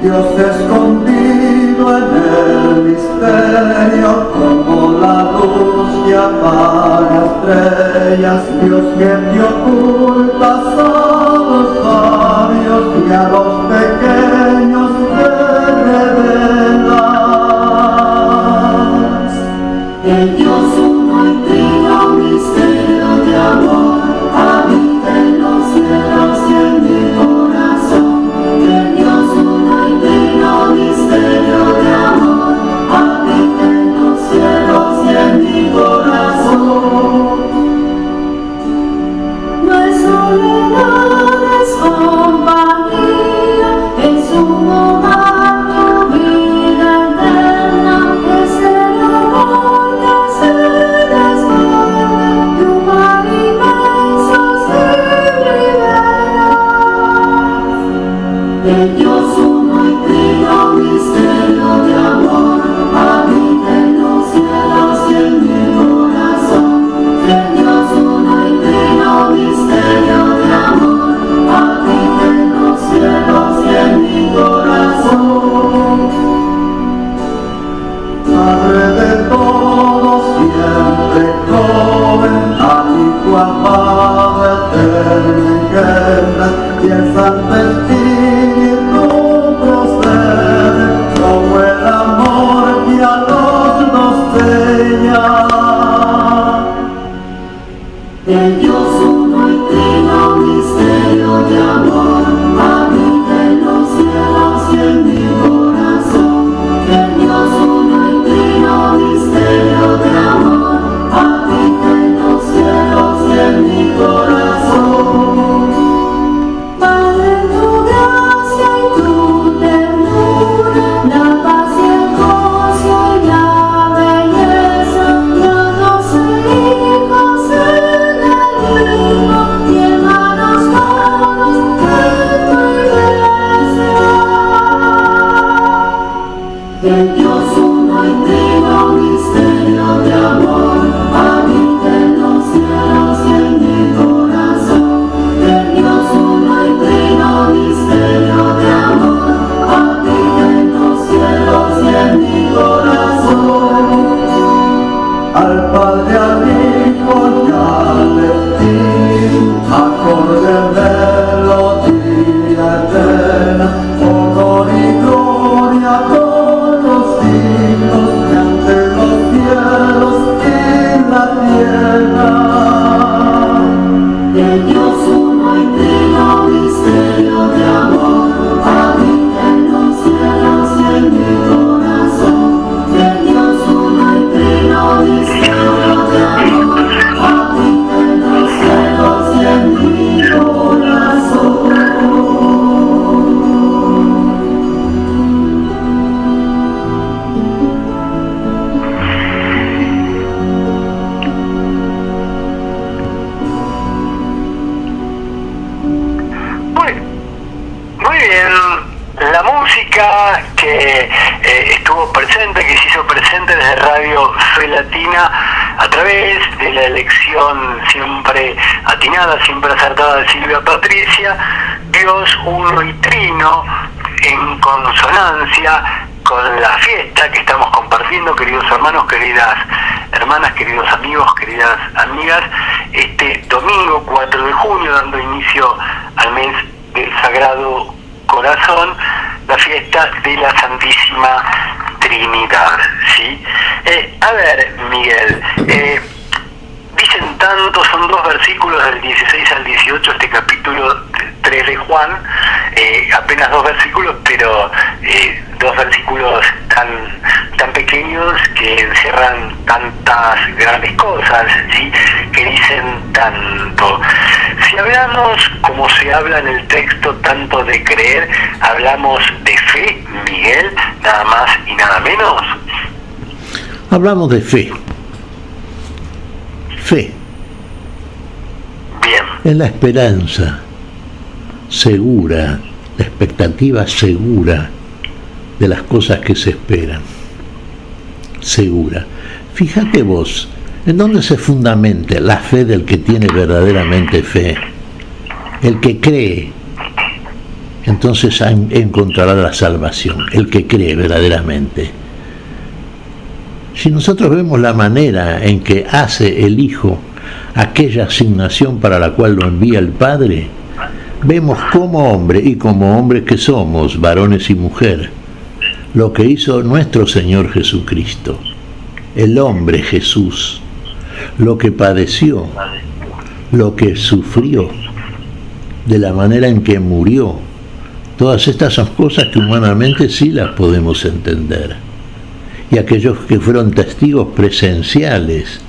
S4: Dios escondido en el misterio, como la luz que apaga estrellas, Dios que te ocultas a los sabios y a los pequeños te revelas. El Dios uno y trino, misterio de amor, habita en los cielos y en mi corazón. El Dios uno y trino, misterio de amor, habita en los cielos y en mi corazón. No es soledad, es compañía, es un hogar, tu vida eterna, es el amor que se desborda, tu mar inmenso sin riberas. El Dios uno y trino, misterio de amor, habita en los cielos y en mi corazón. El Dios uno y trino, misterio de amor, habita en los cielos y en mi corazón. Madre de todos, siempre joven, amigo amado, eterno en guerra, y el Santo Espíritu procede, como el amor que a los dos sella. El Dios uno y trino, misterio de amor, habita en los cielos y en mi corazón. El Dios uno y trino, misterio de amor, habita en los cielos y en mi corazón. Padre, tu gracia y tu ternura, la paz y el gozo y la belleza, los 12 hijos en el Hijo, y hermanos todos en tu iglesia. El Dios uno y trino, misterio de amor, habita en los cielos y en mi corazón. El Dios uno y trino, misterio de amor, habita en los cielos y en mi corazón. Al Padre, al Hijo y al Espíritu, acorde melodía eterna, honor y gloria por los siglos, y ante los cielos y la tierra. El Dios uno y trino, misterio de amor, habita en los cielos y en mi corazón. El Dios uno y trino, misterio de amor, habita en los cielos y en mi corazón.
S2: Muy bien, la música que estuvo presente, que se hizo presente desde Radio Fe Latina a través de la elección siempre atinada, siempre acertada de Silvia Patricia, Dios uno y trino, en consonancia con la fiesta que estamos compartiendo, queridos hermanos, queridas hermanas, queridos amigos, queridas amigas, este domingo 4 de junio, dando inicio al mes del Sagrado Corazón, la fiesta de la Santísima Trinidad, ¿sí? A ver, Miguel, dicen tanto, son 2 versículos del 16 al 18, este capítulo 3 de Juan, apenas 2 versículos, pero 2 versículos tan pequeños que encierran tantas grandes cosas, ¿sí? Que dicen tanto. Si hablamos, como se habla en el texto, tanto de creer, hablamos de fe, Miguel, nada más y nada menos.
S3: Hablamos de fe. Fe.
S2: Bien.
S3: Es la esperanza segura, la expectativa segura de las cosas que se esperan. Segura. Fíjate vos, ¿en dónde se fundamenta la fe del que tiene verdaderamente fe? El que cree, entonces encontrará la salvación, el que cree verdaderamente. Si nosotros vemos la manera en que hace el Hijo aquella asignación para la cual lo envía el Padre, vemos como hombre y como hombres que somos, varones y mujer, lo que hizo nuestro Señor Jesucristo, el hombre Jesús, lo que padeció, lo que sufrió, de la manera en que murió. Todas estas son cosas que humanamente sí las podemos entender. Y aquellos que fueron testigos presenciales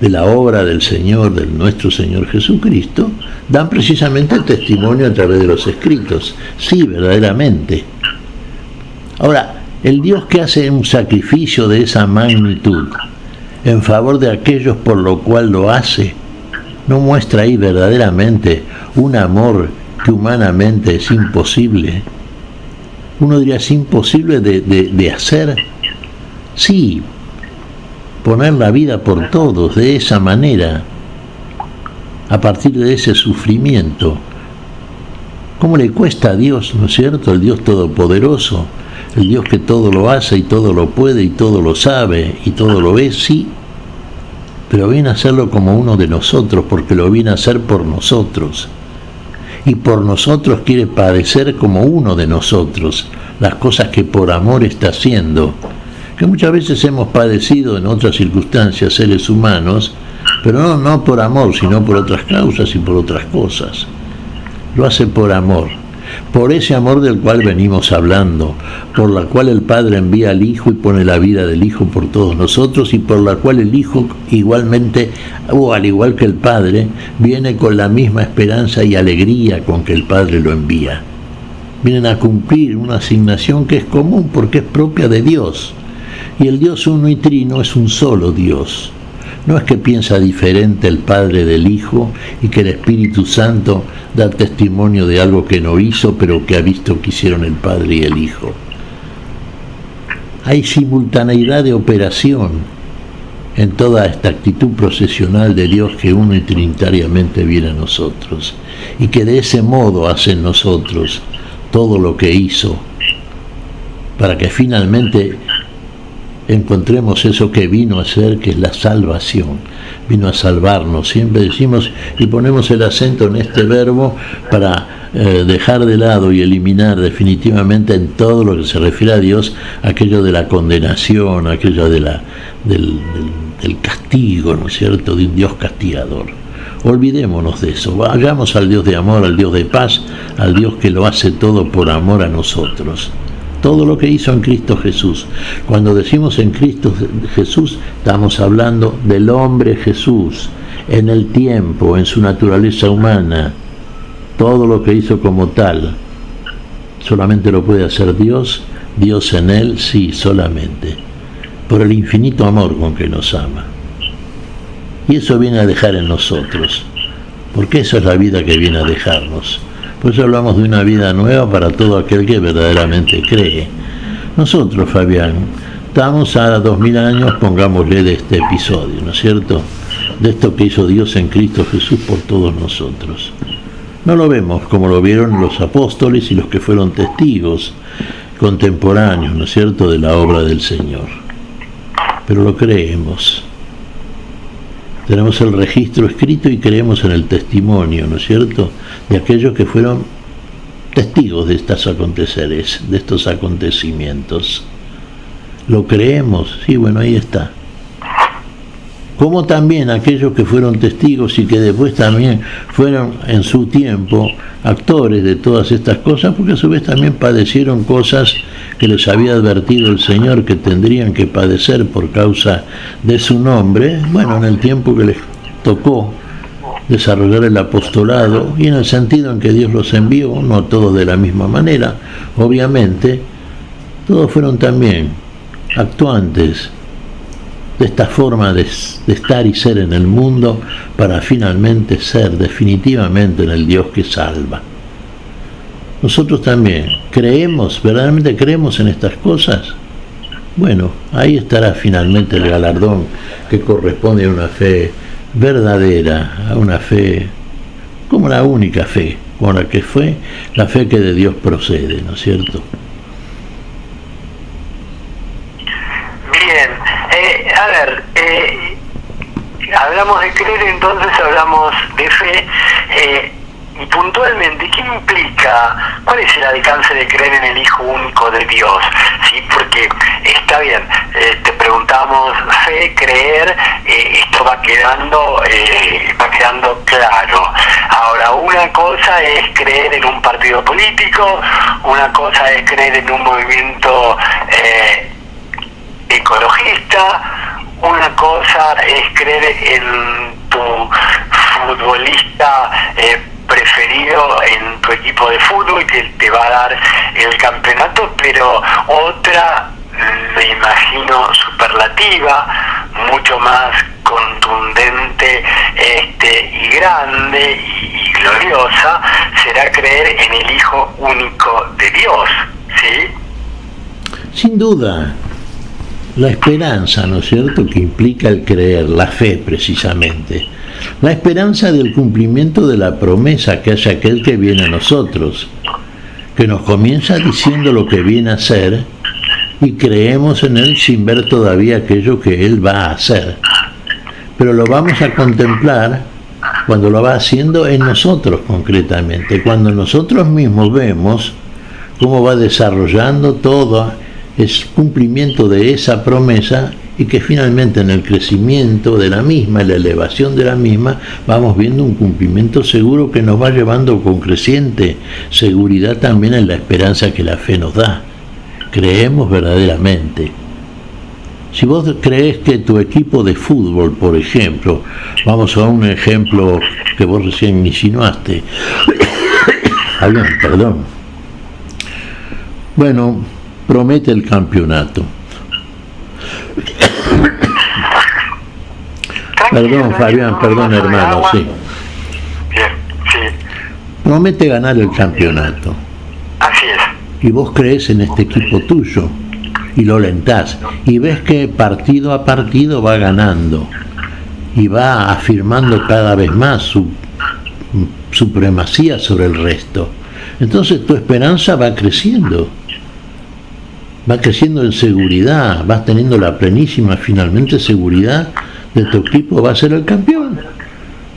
S3: de la obra del Señor, del nuestro Señor Jesucristo, dan precisamente el testimonio a través de los escritos. Sí, verdaderamente. Ahora, el Dios que hace un sacrificio de esa magnitud en favor de aquellos por lo cual lo hace, no muestra ahí verdaderamente un amor que humanamente es imposible. Uno diría, es imposible de hacer. Sí, poner la vida por todos de esa manera, a partir de ese sufrimiento. ¿Cómo le cuesta a Dios, no es cierto? El Dios Todopoderoso, el Dios que todo lo hace y todo lo puede y todo lo sabe y todo lo ve, sí, pero viene a hacerlo como uno de nosotros, porque lo viene a hacer por nosotros. Y por nosotros quiere padecer como uno de nosotros, las cosas que por amor está haciendo, que muchas veces hemos padecido en otras circunstancias seres humanos, pero no por amor, sino por otras causas y por otras cosas. Lo hace por amor, por ese amor del cual venimos hablando, por la cual el Padre envía al Hijo y pone la vida del Hijo por todos nosotros, y por la cual el Hijo igualmente, o al igual que el Padre, viene con la misma esperanza y alegría con que el Padre lo envía. Vienen a cumplir una asignación que es común porque es propia de Dios. Y el Dios uno y trino es un solo Dios. No es que piensa diferente el Padre del Hijo y que el Espíritu Santo da testimonio de algo que no hizo, pero que ha visto que hicieron el Padre y el Hijo. Hay simultaneidad de operación en toda esta actitud procesional de Dios que uno y trinitariamente viene a nosotros, y que de ese modo hace en nosotros todo lo que hizo, para que finalmente encontremos eso que vino a hacer, que es la salvación. Vino a salvarnos. Siempre decimos y ponemos el acento en este verbo para dejar de lado y eliminar definitivamente en todo lo que se refiere a Dios aquello de la condenación, aquello de del castigo, ¿no es cierto?, de un Dios castigador. Olvidémonos de eso. Vayamos al Dios de amor, al Dios de paz, al Dios que lo hace todo por amor a nosotros. Todo lo que hizo en Cristo Jesús. Cuando decimos en Cristo Jesús, estamos hablando del hombre Jesús, en el tiempo, en su naturaleza humana. Todo lo que hizo como tal, solamente lo puede hacer Dios, Dios en él, sí, solamente, por el infinito amor con que nos ama. Y eso viene a dejar en nosotros, porque eso es la vida que viene a dejarnos. Por eso hablamos de una vida nueva para todo aquel que verdaderamente cree. Nosotros, Fabián, estamos a 2000 años, pongámosle, de este episodio, ¿no es cierto?, de esto que hizo Dios en Cristo Jesús por todos nosotros. No lo vemos como lo vieron los apóstoles y los que fueron testigos contemporáneos, ¿no es cierto?, de la obra del Señor. Pero lo creemos. Tenemos el registro escrito y creemos en el testimonio, ¿no es cierto?, de aquellos que fueron testigos de estos aconteceres, de estos acontecimientos. ¿Lo creemos? Sí, bueno, ahí está. Como también aquellos que fueron testigos y que después también fueron en su tiempo actores de todas estas cosas, porque a su vez también padecieron cosas que les había advertido el Señor que tendrían que padecer por causa de su nombre, bueno, en el tiempo que les tocó desarrollar el apostolado y en el sentido en que Dios los envió, no todos de la misma manera, obviamente, todos fueron también actuantes de esta forma de estar y ser en el mundo para finalmente ser definitivamente en el Dios que salva. Nosotros también creemos, verdaderamente creemos en estas cosas. Bueno, ahí estará finalmente el galardón que corresponde a una fe verdadera, a una fe como la única fe, como la que fue la fe que de Dios procede, ¿no es cierto?
S2: Bien, a ver, hablamos de creer, entonces hablamos de fe, y puntualmente, ¿qué implica? ¿Cuál es el alcance de creer en el Hijo único de Dios? ¿Sí? Porque está bien, te preguntamos fe, creer, esto va quedando claro. Ahora, una cosa es creer en un partido político, una cosa es creer en un movimiento ecologista, una cosa es creer en tu futbolista preferido en tu equipo de fútbol que te va a dar el campeonato, pero otra, me imagino, superlativa, mucho más contundente y grande y gloriosa, será creer en el Hijo único de Dios, ¿sí?
S3: Sin duda, la esperanza, ¿no es cierto?, que implica el creer, la fe precisamente. La esperanza del cumplimiento de la promesa que hace aquel que viene a nosotros, que nos comienza diciendo lo que viene a hacer y creemos en él sin ver todavía aquello que él va a hacer. Pero lo vamos a contemplar cuando lo va haciendo en nosotros concretamente, cuando nosotros mismos vemos cómo va desarrollando todo el cumplimiento de esa promesa y que finalmente en el crecimiento de la misma, en la elevación de la misma, vamos viendo un cumplimiento seguro que nos va llevando con creciente seguridad también en la esperanza que la fe nos da. Creemos verdaderamente. Si vos crees que tu equipo de fútbol, por ejemplo, vamos a un ejemplo que vos recién insinuaste, perdón, bueno, promete el campeonato. Perdón, Fabián, perdón, hermano, sí.
S2: Bien, sí.
S3: Promete ganar el campeonato.
S2: Así es.
S3: Y vos crees en este equipo tuyo y lo alentás y ves que partido a partido va ganando y va afirmando cada vez más su supremacía sobre el resto. Entonces tu esperanza va creciendo en seguridad, vas teniendo la plenísima finalmente seguridad de tu equipo va a ser el campeón,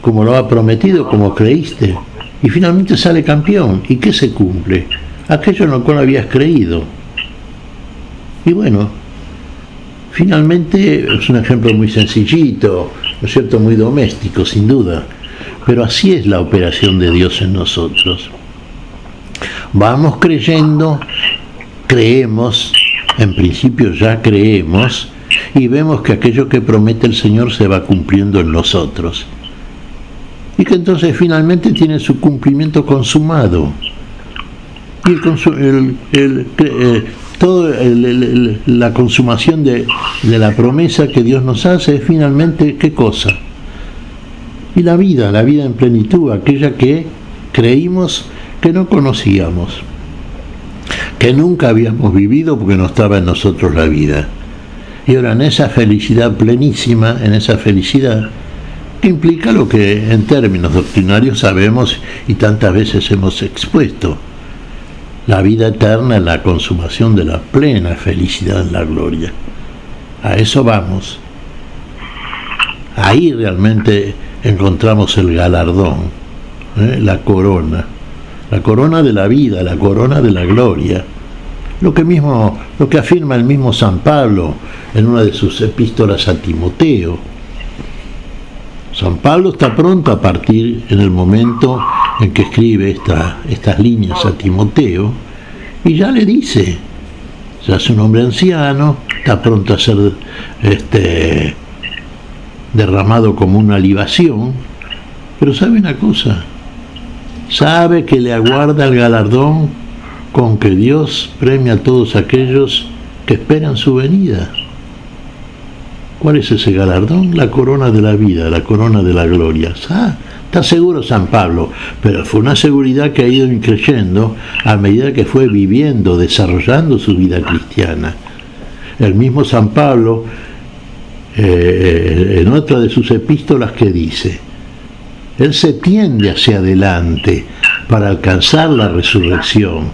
S3: como lo ha prometido, como creíste, y finalmente sale campeón. ¿Y qué se cumple? Aquello en lo cual habías creído. Y bueno, finalmente es un ejemplo muy sencillito, ¿no es cierto?, muy doméstico, sin duda, pero así es la operación de Dios en nosotros. Vamos creyendo, creemos, en principio ya creemos, y vemos que aquello que promete el Señor se va cumpliendo en nosotros. Y que entonces finalmente tiene su cumplimiento consumado. Y la consumación de la promesa que Dios nos hace es finalmente, ¿qué cosa? Y la vida en plenitud, aquella que creímos que no conocíamos, que nunca habíamos vivido porque no estaba en nosotros la vida. Y ahora en esa felicidad plenísima, en esa felicidad, que implica lo que en términos doctrinarios sabemos y tantas veces hemos expuesto, la vida eterna en la consumación de la plena felicidad en la gloria. A eso vamos. Ahí realmente encontramos el galardón, la corona, la corona de la vida, la corona de la gloria. Lo que afirma el mismo San Pablo en una de sus epístolas a Timoteo. San Pablo está pronto a partir en el momento en que escribe estas líneas a Timoteo, y ya le dice, ya es un hombre anciano, está pronto a ser derramado como una libación, pero sabe una cosa, sabe que le aguarda el galardón con que Dios premia a todos aquellos que esperan su venida. ¿Cuál es ese galardón? La corona de la vida, la corona de la gloria. Está seguro San Pablo, pero fue una seguridad que ha ido increyendo a medida que fue viviendo, desarrollando su vida cristiana. El mismo San Pablo, en otra de sus epístolas, que dice, él se tiende hacia adelante para alcanzar la resurrección,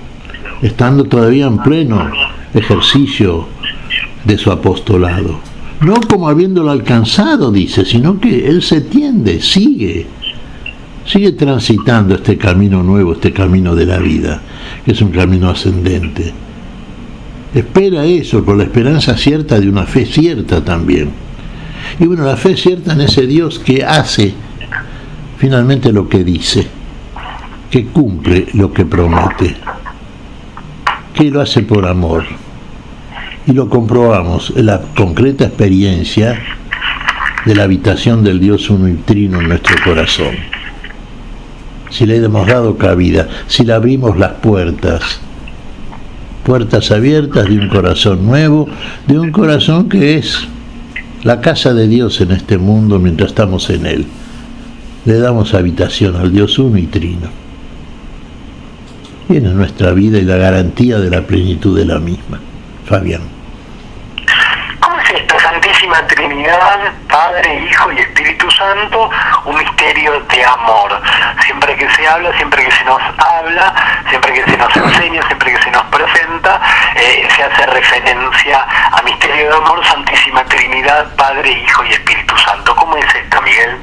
S3: estando todavía en pleno ejercicio de su apostolado. No como habiéndolo alcanzado, dice, sino que él se tiende, sigue transitando este camino nuevo, este camino de la vida, que es un camino ascendente. Espera eso, con la esperanza cierta de una fe cierta también. Y bueno, la fe cierta en ese Dios que hace finalmente lo que dice, que cumple lo que promete, que lo hace por amor. Y lo comprobamos en la concreta experiencia de la habitación del Dios uno y trino en nuestro corazón. Si le hemos dado cabida, si le abrimos las puertas abiertas de un corazón nuevo, de un corazón que es la casa de Dios en este mundo mientras estamos en él. Le damos habitación al Dios uno y trino. Y en nuestra vida y la garantía de la plenitud de la misma. Fabián.
S2: ¿Cómo es esta Santísima Trinidad, Padre, Hijo y Espíritu Santo, un misterio de amor? Siempre que se habla, siempre que se nos habla, siempre que se nos enseña, siempre que se nos presenta, se hace referencia a misterio de amor, Santísima Trinidad, Padre, Hijo y Espíritu Santo. ¿Cómo es esto, Miguel?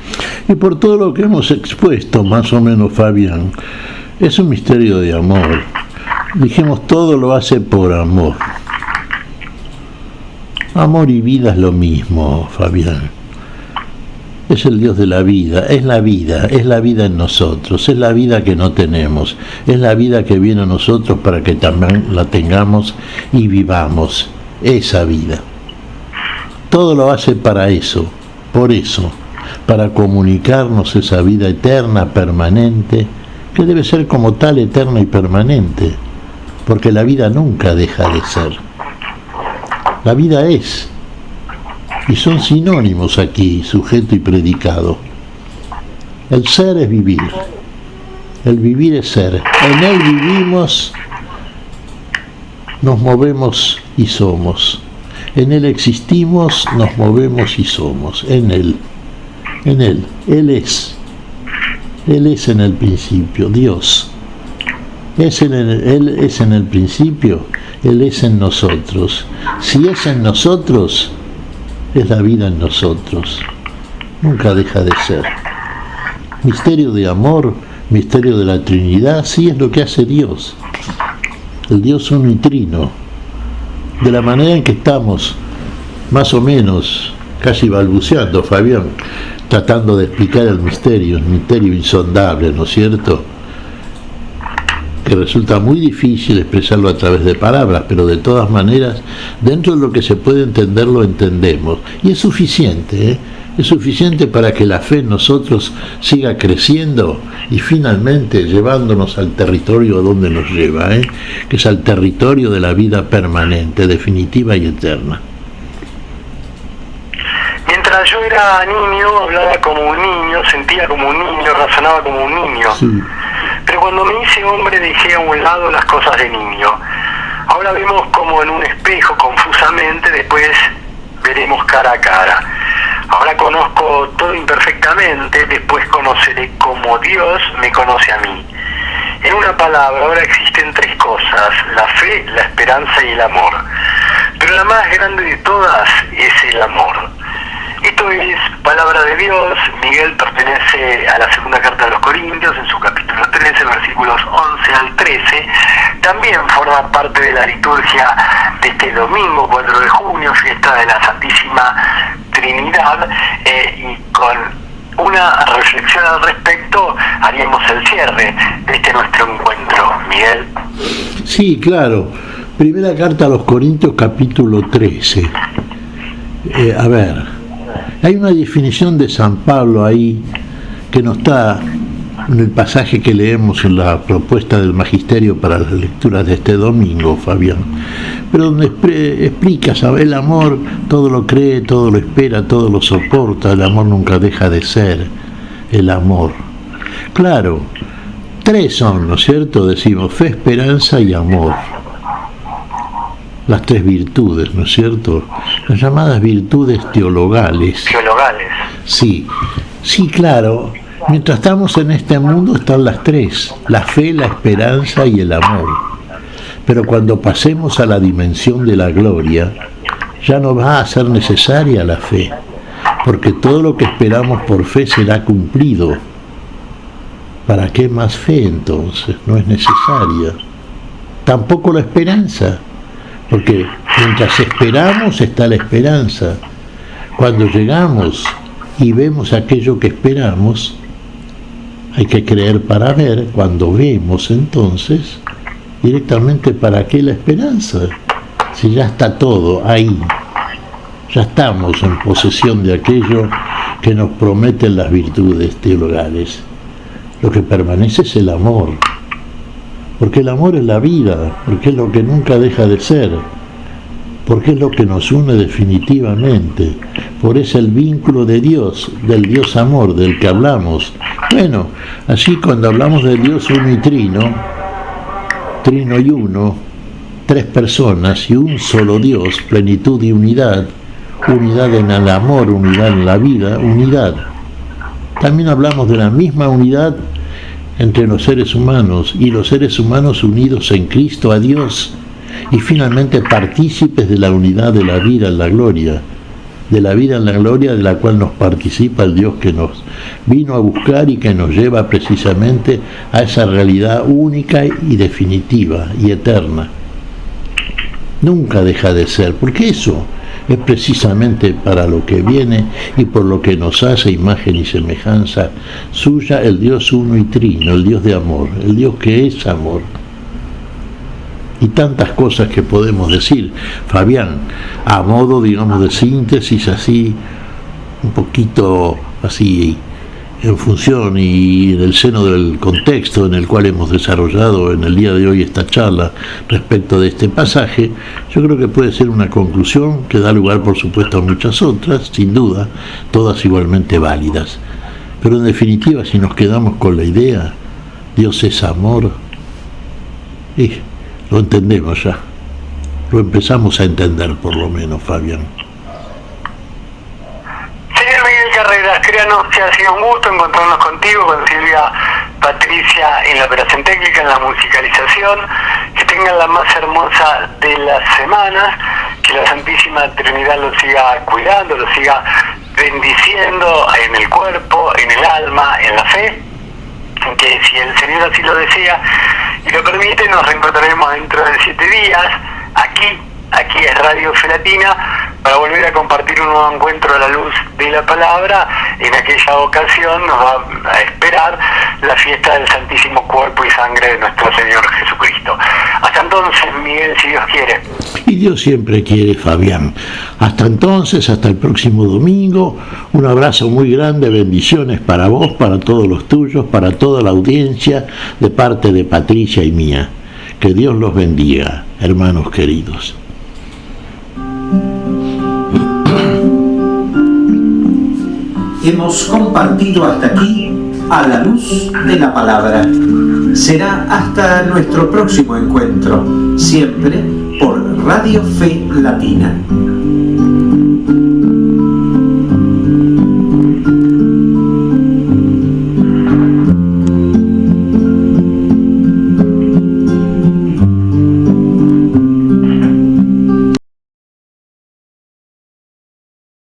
S3: Y por todo lo que hemos expuesto, más o menos, Fabián, es un misterio de amor. Dijimos, todo lo hace por amor. Amor y vida es lo mismo, Fabián. Es el Dios de la vida, es la vida en nosotros, es la vida que no tenemos, es la vida que viene a nosotros para que también la tengamos y vivamos esa vida. Todo lo hace para eso, por eso, para comunicarnos esa vida eterna, permanente, que debe ser como tal eterna y permanente, porque la vida nunca deja de ser. La vida es, y son sinónimos aquí, sujeto y predicado. El ser es vivir, el vivir es ser. En él vivimos, nos movemos y somos. En él existimos, nos movemos y somos. En él, él es. Él es en el principio, Dios. Él es en el principio, Él es en nosotros. Si es en nosotros, es la vida en nosotros. Nunca deja de ser. Misterio de amor, misterio de la Trinidad, sí es lo que hace Dios. El Dios uno y trino. De la manera en que estamos, más o menos, casi balbuceando, Fabián, tratando de explicar el misterio insondable, ¿no es cierto? Que resulta muy difícil expresarlo a través de palabras, pero de todas maneras, dentro de lo que se puede entender, lo entendemos. Y es suficiente, es suficiente para que la fe en nosotros siga creciendo y finalmente llevándonos al territorio a donde nos lleva, que es al territorio de la vida permanente, definitiva y eterna.
S2: Mientras yo era niño, hablaba como un niño, sentía como un niño, razonaba como un niño.
S3: Sí.
S2: Pero cuando me hice hombre dejé a un lado las cosas de niño. Ahora vemos como en un espejo confusamente, después veremos cara a cara. Ahora conozco todo imperfectamente, después conoceré como Dios me conoce a mí. En una palabra, ahora existen tres cosas: la fe, la esperanza y el amor. Pero la más grande de todas es el amor. Esto es palabra de Dios. Miguel pertenece a la segunda carta de los Corintios, en su capítulo 13, versículos 11 al 13. También forma parte de la liturgia de este domingo 4 de junio, fiesta de la Santísima Trinidad, y con una reflexión al respecto haríamos el cierre de este nuestro encuentro. Miguel.
S3: Sí, claro. Primera carta a los Corintios, capítulo 13. A ver, hay una definición de San Pablo ahí que no está en el pasaje que leemos en la propuesta del Magisterio para las lecturas de este domingo, Fabián, pero donde explica, ¿sabe? El amor todo lo cree, todo lo espera, todo lo soporta, el amor nunca deja de ser el amor. Claro, tres son, ¿no es cierto? Decimos fe, esperanza y amor. Las tres virtudes, ¿no es cierto? Las llamadas virtudes teologales.
S2: Teologales.
S3: Sí, sí, claro. Mientras estamos en este mundo están las tres, la fe, la esperanza y el amor. Pero cuando pasemos a la dimensión de la gloria, ya no va a ser necesaria la fe, porque todo lo que esperamos por fe será cumplido. ¿Para qué más fe entonces? No es necesaria. Tampoco la esperanza, porque mientras esperamos está la esperanza. Cuando llegamos y vemos aquello que esperamos, hay que creer para ver. Cuando vemos, entonces, directamente, ¿para qué la esperanza? Si ya está todo ahí, ya estamos en posesión de aquello que nos prometen las virtudes teologales. Lo que permanece es el amor, porque el amor es la vida, porque es lo que nunca deja de ser, porque es lo que nos une definitivamente, por es el vínculo de Dios, del Dios amor del que hablamos. Bueno, así cuando hablamos del Dios uno y trino y uno, tres personas y un solo Dios, plenitud y unidad, unidad en el amor, unidad en la vida, unidad. También hablamos de la misma unidad entre los seres humanos y los seres humanos unidos en Cristo a Dios, y finalmente partícipes de la unidad de la vida en la gloria, de la vida en la gloria de la cual nos participa el Dios que nos vino a buscar y que nos lleva precisamente a esa realidad única y definitiva y eterna. Nunca deja de ser, porque eso es precisamente para lo que viene y por lo que nos hace imagen y semejanza suya el Dios uno y trino, el Dios de amor, el Dios que es amor. Y tantas cosas que podemos decir, Fabián, a modo, digamos, de síntesis, así, un poquito así, en función y en el seno del contexto en el cual hemos desarrollado en el día de hoy esta charla respecto de este pasaje. Yo creo que puede ser una conclusión que da lugar, por supuesto, a muchas otras, sin duda, todas igualmente válidas. Pero en definitiva, si nos quedamos con la idea, Dios es amor, lo entendemos ya, lo empezamos a entender por lo menos, Fabián.
S2: Señor Miguel Carreras, créanos que ha sido un gusto encontrarnos contigo, con Silvia Patricia en la operación técnica, en la musicalización. Que tengan la más hermosa de las semanas, que la Santísima Trinidad los siga cuidando, los siga bendiciendo en el cuerpo, en el alma, en la fe, que si el Señor así lo desea y lo permite, nos reencontraremos dentro de 7 días, aquí es Radio Fe Latina, para volver a compartir un nuevo encuentro a la luz de la palabra. En aquella ocasión nos va a esperar la fiesta del Santísimo Cuerpo y Sangre de nuestro Señor Jesucristo. Hasta entonces, Miguel, si Dios quiere.
S3: Y Dios siempre quiere, Fabián. Hasta entonces, hasta el próximo domingo, un abrazo muy grande, bendiciones para vos, para todos los tuyos, para toda la audiencia, de parte de Patricia y mía. Que Dios los bendiga, hermanos queridos.
S1: Hemos compartido hasta aquí a la luz de la palabra. Será hasta nuestro próximo encuentro, siempre por Radio Fe Latina.